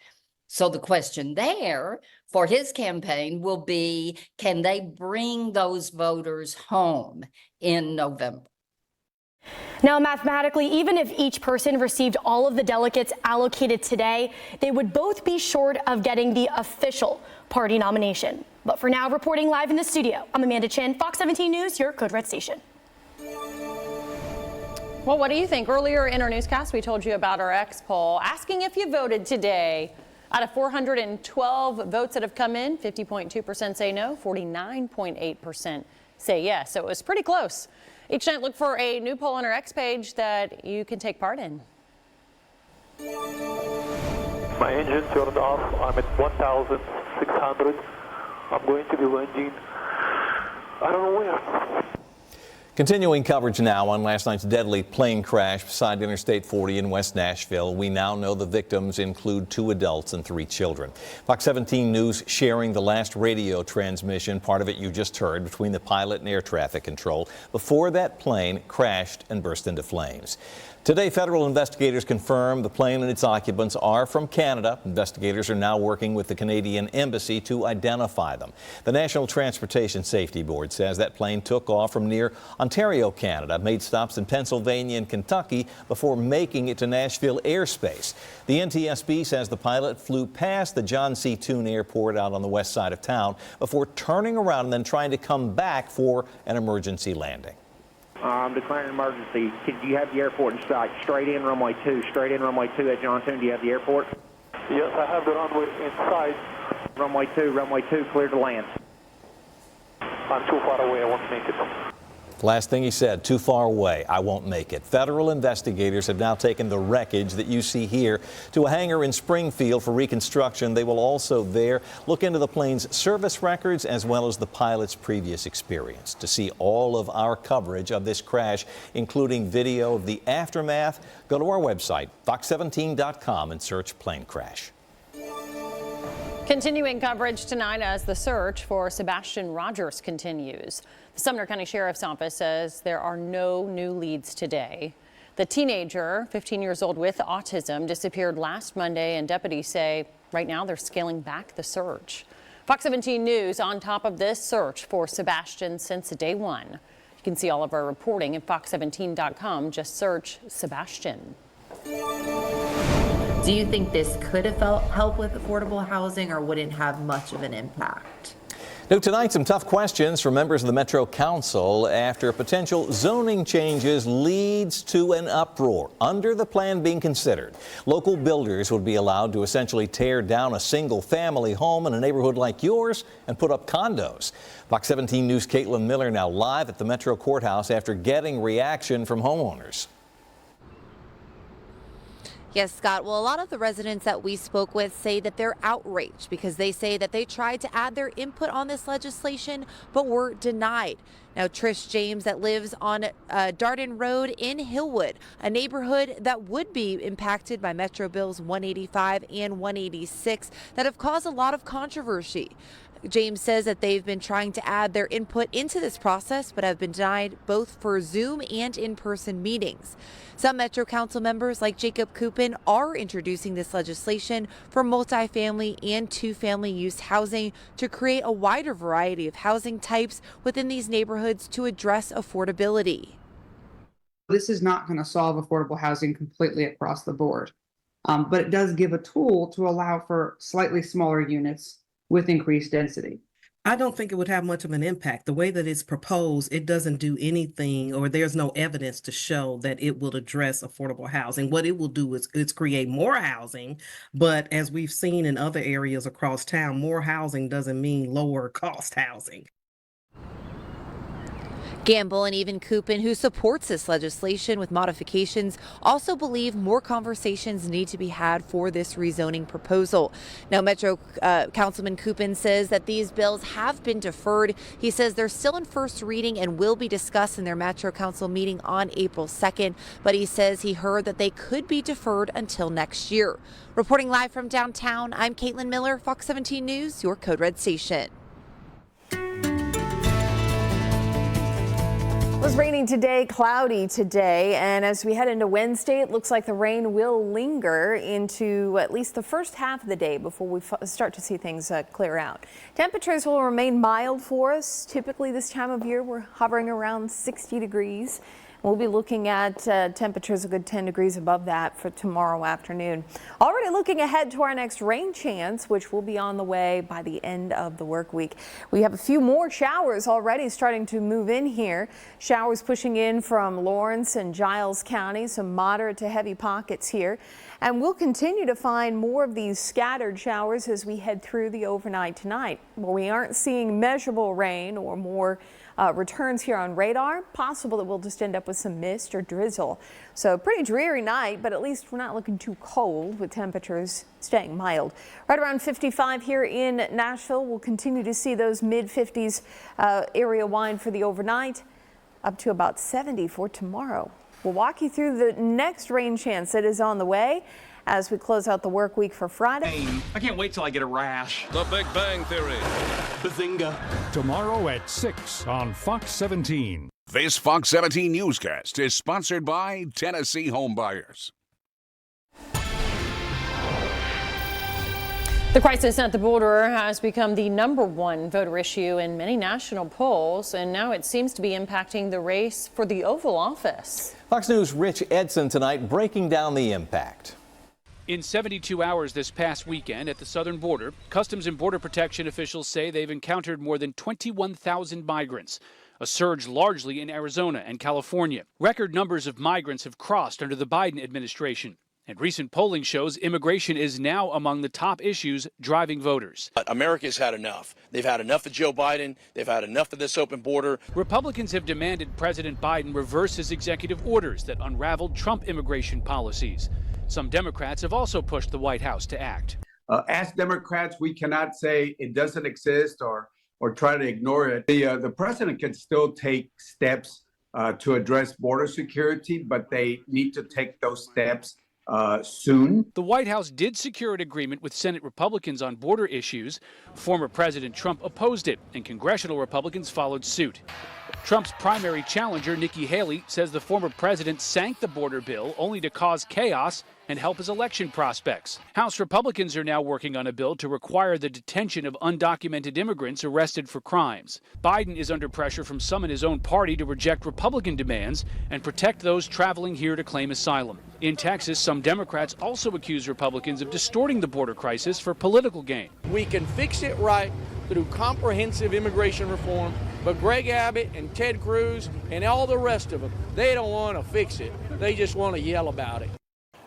So the question there for his campaign will be, can they bring those voters home in November? Now, mathematically, even if each person received all of the delegates allocated today, they would both be short of getting the official party nomination. But for now, reporting live in the studio, I'm Amanda Chin, Fox 17 News, your Code Red station. Well, what do you think? Earlier in our newscast, we told you about our X poll asking if you voted today. Out of 412 votes that have come in, 50.2% say no, 49.8% say yes. So it was pretty close. Each night, look for a new poll on our X page that you can take part in. My engine turned off. I'm at 1,600. I'm going to be landing. I don't know where. Continuing coverage now on last night's deadly plane crash beside Interstate 40 in West Nashville. We now know the victims include 2 adults and 3 children. Fox 17 News sharing the last radio transmission, part of it you just heard, between the pilot and air traffic control before that plane crashed and burst into flames. Today, federal investigators confirm the plane and its occupants are from Canada. Investigators are now working with the Canadian Embassy to identify them. The National Transportation Safety Board says that plane took off from near Ontario, Canada, made stops in Pennsylvania and Kentucky before making it to Nashville airspace. The NTSB says the pilot flew past the John C. Toone Airport out on the west side of town before turning around and then trying to come back for an emergency landing. I'm declaring an emergency. Do you have the airport in sight? Straight in runway 2. Straight in runway 2 at John Toone. Do you have the airport? Yes, I have the runway in sight. Runway 2, clear to land. I'm too far away, I won't make it. Last thing he said, too far away, I won't make it. Federal investigators have now taken the wreckage that you see here to a hangar in Springfield for reconstruction. They will also there look into the plane's service records as well as the pilot's previous experience. To see all of our coverage of this crash, including video of the aftermath, go to our website, fox17.com, and search plane crash. Continuing coverage tonight as the search for Sebastian Rogers continues. The Sumner County Sheriff's Office says there are no new leads today. The teenager, 15 years old with autism, disappeared last Monday, and deputies say right now they're scaling back the search. Fox 17 News on top of this search for Sebastian since day one. You can see all of our reporting at fox17.com. Just search Sebastian. Do you think this could have helped with affordable housing, or wouldn't have much of an impact? New tonight, some tough questions from members of the Metro Council after potential zoning changes leads to an uproar under the plan being considered. Local builders would be allowed to essentially tear down a single-family home in a neighborhood like yours and put up condos. Fox 17 News' Caitlin Miller now live at the Metro Courthouse after getting reaction from homeowners. Yes, Scott. Well, a lot of the residents that we spoke with say that they're outraged because they say that they tried to add their input on this legislation but were denied. Now, Trish James, that lives on Darden Road in Hillwood, a neighborhood that would be impacted by Metro Bills 185 and 186 that have caused a lot of controversy. James says that they've been trying to add their input into this process, but have been denied both for Zoom and in-person meetings. Some Metro Council members, like Jacob Coupin, are introducing this legislation for multifamily and two-family use housing to create a wider variety of housing types within these neighborhoods to address affordability. This is not going to solve affordable housing completely across the board, but it does give a tool to allow for slightly smaller units with increased density. I don't think it would have much of an impact. The way that it's proposed, it doesn't do anything, or there's no evidence to show that it will address affordable housing. What it will do is create more housing, but as we've seen in other areas across town, more housing doesn't mean lower cost housing. Gamble and even Coupin, who supports this legislation with modifications, also believe more conversations need to be had for this rezoning proposal. Now, Metro Councilman Coupin says that these bills have been deferred. He says they're still in first reading and will be discussed in their Metro Council meeting on April 2nd, but he says he heard that they could be deferred until next year. Reporting live from downtown, I'm Caitlin Miller, Fox 17 News, your Code Red station. It was raining today, cloudy today, and as we head into Wednesday, it looks like the rain will linger into at least the first half of the day before we start to see things clear out. Temperatures will remain mild for us. Typically this time of year, we're hovering around 60 degrees. We'll be looking at temperatures a good 10 degrees above that for tomorrow afternoon. Already looking ahead to our next rain chance, which will be on the way by the end of the work week. We have a few more showers already starting to move in here. Showers pushing in from Lawrence and Giles County, some moderate to heavy pockets here. And we'll continue to find more of these scattered showers as we head through the overnight tonight. Where we aren't seeing measurable rain or more returns here on radar, possible that we'll just end up with some mist or drizzle. So pretty dreary night, but at least we're not looking too cold with temperatures staying mild. Right around 55 here in Nashville. We'll continue to see those mid-50s area wide for the overnight, up to about 70 for tomorrow. We'll walk you through the next rain chance that is on the way as we close out the work week for Friday. I can't wait till I get a rash. The Big Bang Theory. Bazinga. Tomorrow at 6 on Fox 17. This Fox 17 newscast is sponsored by Tennessee Homebuyers. The crisis at the border has become the #1 voter issue in many national polls, and now it seems to be impacting the race for the Oval Office. Fox News' Rich Edson tonight breaking down the impact. In 72 hours this past weekend at the southern border, Customs and Border Protection officials say they've encountered more than 21,000 migrants, a surge largely in Arizona and California. Record numbers of migrants have crossed under the Biden administration. And recent polling shows immigration is now among the top issues driving voters. America's had enough. They've had enough of Joe Biden. They've had enough of this open border. Republicans have demanded President Biden reverse his executive orders that unraveled Trump immigration policies. Some Democrats have also pushed the White House to act. As Democrats, we cannot say it doesn't exist or try to ignore it. The president can still take steps to address border security, but they need to take those steps soon. The White House did secure an agreement with Senate Republicans on border issues. Former President Trump opposed it, and congressional Republicans followed suit. Trump's primary challenger, Nikki Haley, says the former president sank the border bill only to cause chaos and help his election prospects. House Republicans are now working on a bill to require the detention of undocumented immigrants arrested for crimes. Biden is under pressure from some in his own party to reject Republican demands and protect those traveling here to claim asylum. In Texas, some Democrats also accuse Republicans of distorting the border crisis for political gain. We can fix it right through comprehensive immigration reform, but Greg Abbott and Ted Cruz and all the rest of them, they don't want to fix it. They just want to yell about it.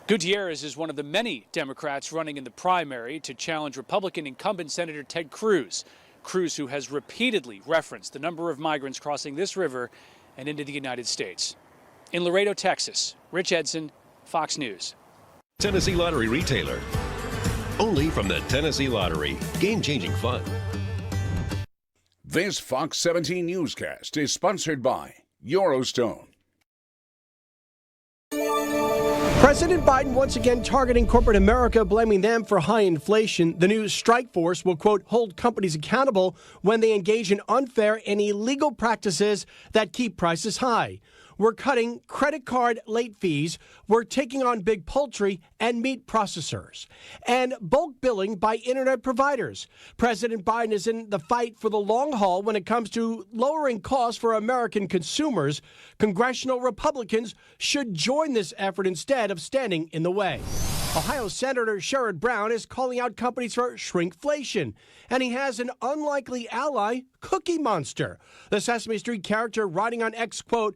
Gutierrez is one of the many Democrats running in the primary to challenge Republican incumbent Senator Ted Cruz. Cruz, who has repeatedly referenced the number of migrants crossing this river and into the United States. In Laredo, Texas, Rich Edson, Fox News. Tennessee Lottery Retailer. Only from the Tennessee Lottery. Game-changing fun. This Fox 17 newscast is sponsored by Eurostone. President Biden once again targeting corporate America, blaming them for high inflation. The new strike force will, quote, hold companies accountable when they engage in unfair and illegal practices that keep prices high. We're cutting credit card late fees. We're taking on big poultry and meat processors and bulk billing by internet providers. President Biden is in the fight for the long haul when it comes to lowering costs for American consumers. Congressional Republicans should join this effort instead of standing in the way. Ohio Senator Sherrod Brown is calling out companies for shrinkflation, and he has an unlikely ally, Cookie Monster. The Sesame Street character writing on X, quote,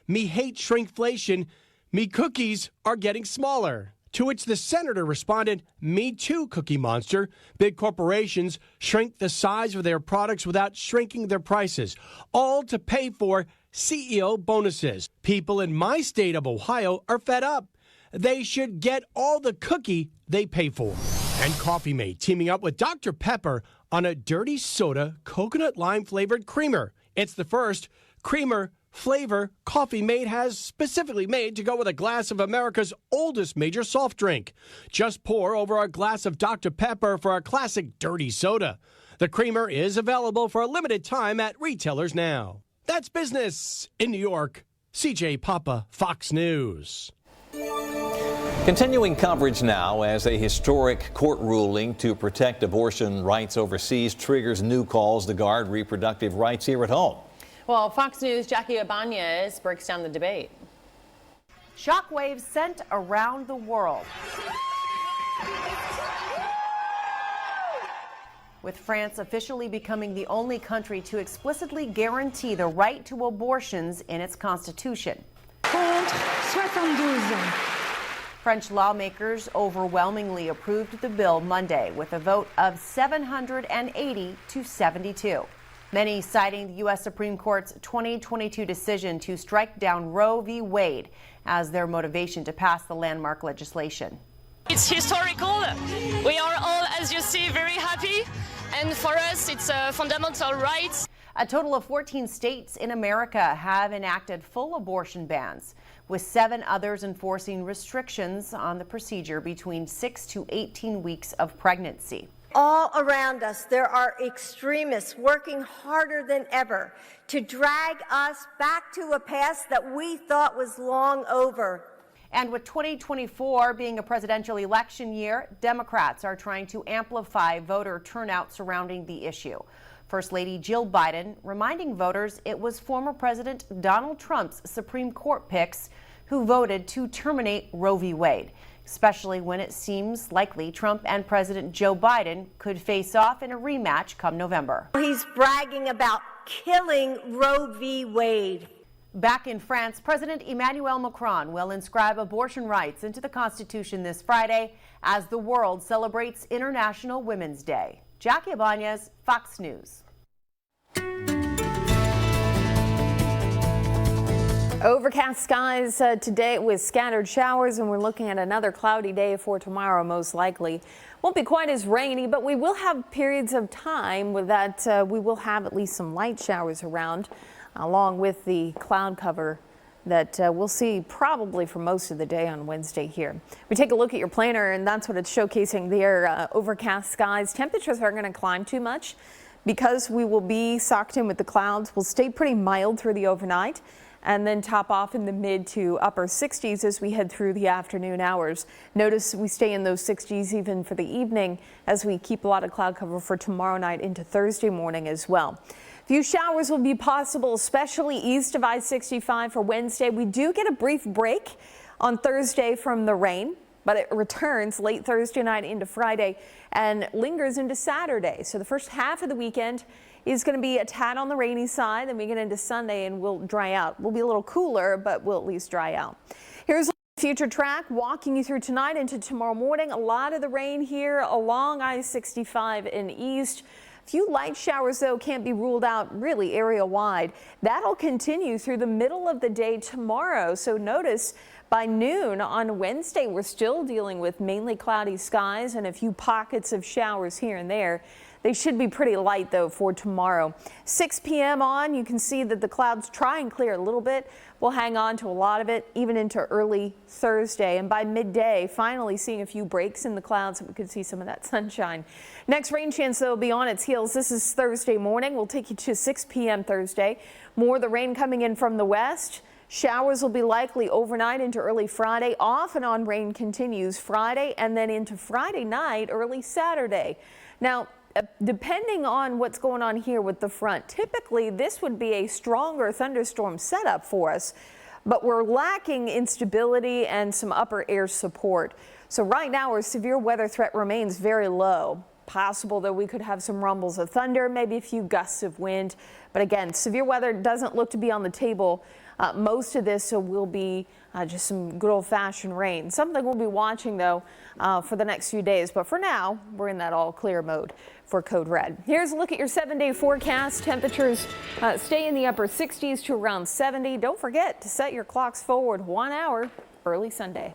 "Me hate shrinkflation. Me cookies are getting smaller." To which the senator responded, "Me too, Cookie Monster. Big corporations shrink the size of their products without shrinking their prices, all to pay for CEO bonuses. People in my state of Ohio are fed up. They should get all the cookie they pay for." And Coffee Mate teaming up with Dr. Pepper on a dirty soda coconut lime flavored creamer. It's the first creamer flavor Coffee Mate has specifically made to go with a glass of America's oldest major soft drink. Just pour over a glass of Dr. Pepper for a classic dirty soda. The creamer is available for a limited time at retailers now. That's business in New York. CJ Papa, Fox News. Continuing coverage now as a historic court ruling to protect abortion rights overseas triggers new calls to guard reproductive rights here at home. Well, Fox News' Jackie Ibanez breaks down the debate. Shockwaves sent around the world. With France officially becoming the only country to explicitly guarantee the right to abortions in its constitution. French lawmakers overwhelmingly approved the bill Monday with a vote of 780 to 72. Many citing the U.S. Supreme Court's 2022 decision to strike down Roe v. Wade as their motivation to pass the landmark legislation. It's historical. We are all, as you see, very happy. And for us, it's a fundamental right. A total of 14 states in America have enacted full abortion bans, with 7 others enforcing restrictions on the procedure between 6 to 18 weeks of pregnancy. all around us, there are extremists working harder than ever to drag us back to a past that we thought was long over. And with 2024 being a presidential election year, Democrats are trying to amplify voter turnout surrounding the issue. First Lady Jill Biden reminding voters it was former President Donald Trump's Supreme Court picks who voted to terminate Roe v. Wade, especially when it seems likely Trump and President Joe Biden could face off in a rematch come November. He's bragging about killing Roe v. Wade. Back in France, President Emmanuel Macron will inscribe abortion rights into the Constitution this Friday as the world celebrates International Women's Day. Jackie Ibanez, Fox News. Overcast skies today with scattered showers, and we're looking at another cloudy day for tomorrow, most likely. Won't be quite as rainy, but we will have periods of time with that we will have at least some light showers around, along with the cloud cover that we'll see probably for most of the day on Wednesday here. We take a look at your planner, and that's what it's showcasing there. Overcast skies. Temperatures aren't going to climb too much because we will be socked in with the clouds. We'll stay pretty mild through the overnight and then top off in the mid to upper 60s as we head through the afternoon hours. Notice we stay in those 60s even for the evening as we keep a lot of cloud cover for tomorrow night into Thursday morning as well. Few showers will be possible, especially east of I-65 for Wednesday. We do get a brief break on Thursday from the rain, but it returns late Thursday night into Friday and lingers into Saturday. So the first half of the weekend is going to be a tad on the rainy side. Then we get into Sunday and we'll dry out. We'll be a little cooler, but we'll at least dry out. Here's future track walking you through tonight into tomorrow morning. A lot of the rain here along I-65 and east. Few light showers, though, can't be ruled out really area-wide. That'll continue through the middle of the day tomorrow. So notice by noon on Wednesday, we're still dealing with mainly cloudy skies and a few pockets of showers here and there. They should be pretty light, though, for tomorrow. 6 p.m. on, you can see that the clouds try and clear a little bit. We'll hang on to a lot of it even into early Thursday. And by midday, finally seeing a few breaks in the clouds so we could see some of that sunshine. Next rain chance, though, will be on its heels. This is Thursday morning. We'll take you to 6 p.m. Thursday. More of the rain coming in from the west. Showers will be likely overnight into early Friday. Off and on rain continues Friday and then into Friday night, early Saturday. Now, depending on what's going on here with the front, typically this would be a stronger thunderstorm setup for us, but we're lacking instability and some upper air support. So right now our severe weather threat remains very low. Possible that we could have some rumbles of thunder, maybe a few gusts of wind. But again, severe weather doesn't look to be on the table. Most of this will be just some good old-fashioned rain. Something we'll be watching, though, for the next few days. But for now, we're in that all-clear mode for Code Red. Here's a look at your 7-day forecast. Temperatures stay in the upper 60s to around 70. Don't forget to set your clocks forward 1 hour early Sunday.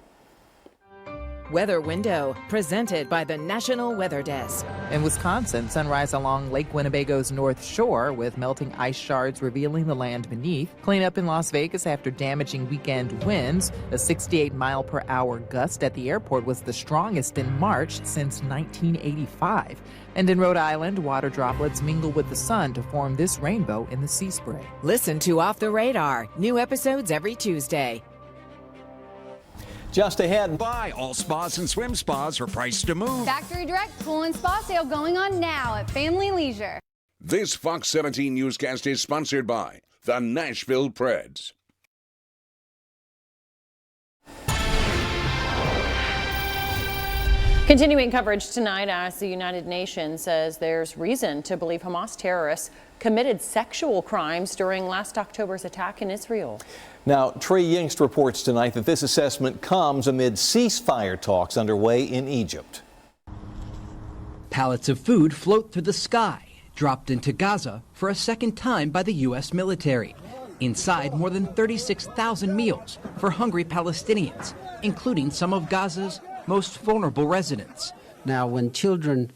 Weather Window, presented by the National Weather Desk. In Wisconsin, sunrise along Lake Winnebago's North Shore with melting ice shards revealing the land beneath. Cleanup in Las Vegas after damaging weekend winds. A 68-mile-per-hour gust at the airport was the strongest in March since 1985. And in Rhode Island, water droplets mingle with the sun to form this rainbow in the sea spray. Listen to Off the Radar. New episodes every Tuesday. Just ahead. Buy all spas and swim spas are priced to move. Factory Direct Pool and Spa Sale going on now at Family Leisure. This Fox 17 newscast is sponsored by the Nashville Preds. Continuing coverage tonight as the United Nations says there's reason to believe Hamas terrorists committed sexual crimes during last October's attack in Israel. Now, Trey Yingst reports tonight that this assessment comes amid ceasefire talks underway in Egypt. Pallets of food float through the sky, dropped into Gaza for a second time by the U.S. military. Inside, more than 36,000 meals for hungry Palestinians, including some of Gaza's most vulnerable residents. Now, when children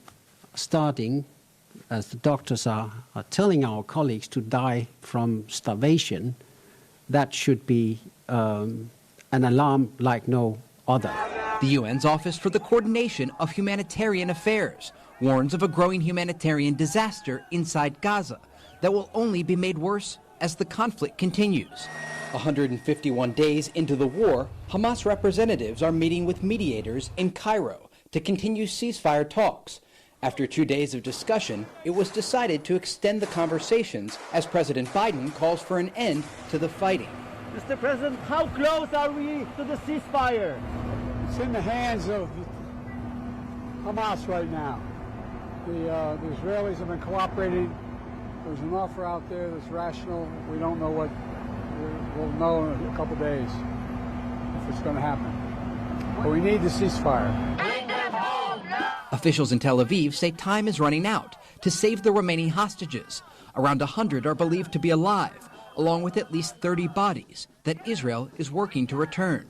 are starting, as the doctors are telling our colleagues, to die from starvation, that should be an alarm like no other. The UN's Office for the Coordination of Humanitarian Affairs warns of a growing humanitarian disaster inside Gaza that will only be made worse as the conflict continues. 151 days into the war, Hamas representatives are meeting with mediators in Cairo to continue ceasefire talks. After 2 days of discussion, it was decided to extend the conversations as President Biden calls for an end to the fighting. Mr. President, how close are we to the ceasefire? It's in the hands of Hamas right now. The Israelis have been cooperating. There's an offer out there that's rational. We don't know what. We'll know in a couple days if it's going to happen. But we need the ceasefire. Officials in Tel Aviv say time is running out to save the remaining hostages. Around 100 are believed to be alive, along with at least 30 bodies that Israel is working to return.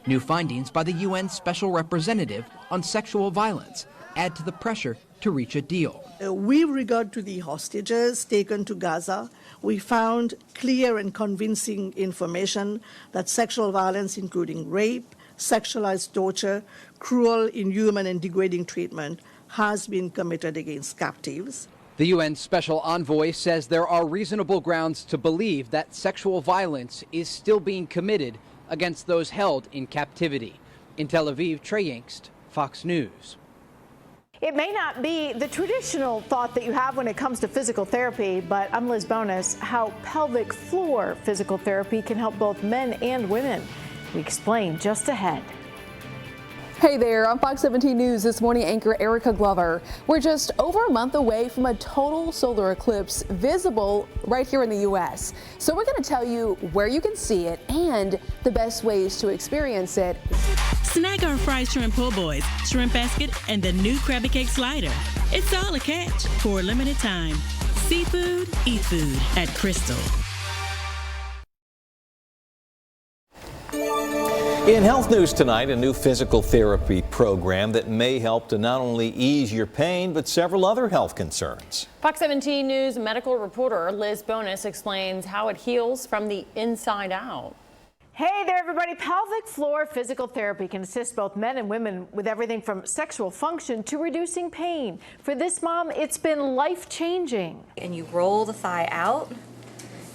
New findings by the UN Special Representative on Sexual Violence add to the pressure to reach a deal. With regard to the hostages taken to Gaza, we found clear and convincing information that sexual violence, including rape, sexualized torture, cruel, inhuman, and degrading treatment, has been committed against captives. The UN Special Envoy says there are reasonable grounds to believe that sexual violence is still being committed against those held in captivity. In Tel Aviv, Trey Yingst, Fox News. It may not be the traditional thought that you have when it comes to physical therapy, but I'm Liz Bonus. How pelvic floor physical therapy can help both men and women. We explain just ahead. Hey there, on Fox 17 News this morning, anchor Erica Glover. We're just over a month away from a total solar eclipse visible right here in the U.S. So we're going to tell you where you can see it and the best ways to experience it. Snag our fried shrimp po' boys, shrimp basket, and the new Krabby Cake slider. It's all a catch for a limited time. Seafood, eat food at Crystal. In health news tonight, a new physical therapy program that may help to not only ease your pain, but several other health concerns. Fox 17 News medical reporter Liz Bonus explains how it heals from the inside out. Hey there, everybody. Pelvic floor physical therapy can assist both men and women with everything from sexual function to reducing pain. For this mom, it's been life-changing. And you roll the thigh out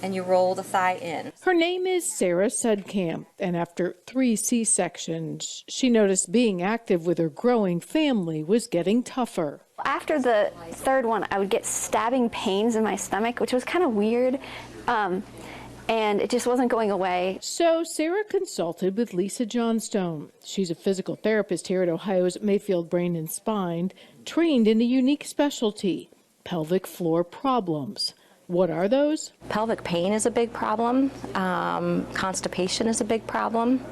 and you roll the thigh in. Her name is Sarah Sudkamp, and after 3 C-sections, she noticed being active with her growing family was getting tougher. After the third one, I would get stabbing pains in my stomach, which was kind of weird. And it just wasn't going away. So Sarah consulted with Lisa Johnstone. She's a physical therapist here at Ohio's Mayfield Brain and Spine, trained in a unique specialty, pelvic floor problems. What are those? Pelvic pain is a big problem. Constipation is a big problem.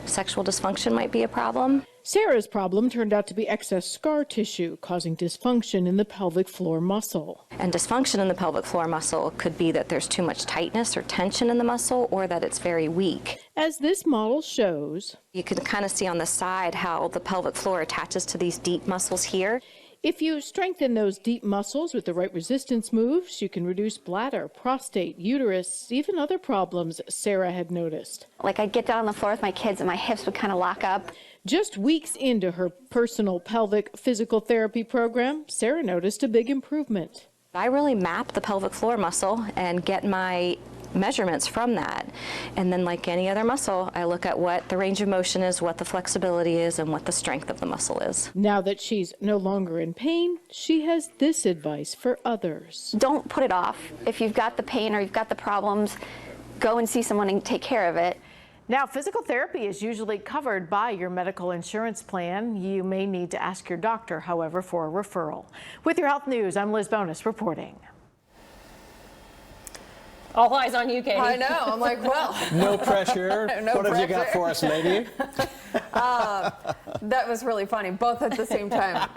Sexual dysfunction might be a problem. Sarah's problem turned out to be excess scar tissue, causing dysfunction in the pelvic floor muscle. And dysfunction in the pelvic floor muscle could be that there's too much tightness or tension in the muscle, or that it's very weak. As this model shows, you can kind of see on the side how the pelvic floor attaches to these deep muscles here. If you strengthen those deep muscles with the right resistance moves, you can reduce bladder, prostate, uterus, even other problems Sarah had noticed. Like I'd get down on the floor with my kids and my hips would kind of lock up. Just weeks into her personal pelvic physical therapy program, Sarah noticed a big improvement. I really map the pelvic floor muscle and get my measurements from that. And then like any other muscle, I look at what the range of motion is, what the flexibility is, and what the strength of the muscle is. Now that she's no longer in pain, she has this advice for others. Don't put it off. If you've got the pain or you've got the problems, go and see someone and take care of it. Now, physical therapy is usually covered by your medical insurance plan. You may need to ask your doctor, however, for a referral. With your health news, I'm Liz Bonus reporting. All eyes on you, Katie. I know. I'm like, well. No pressure. No what pressure. have you got for us, lady? That was really funny, both at the same time.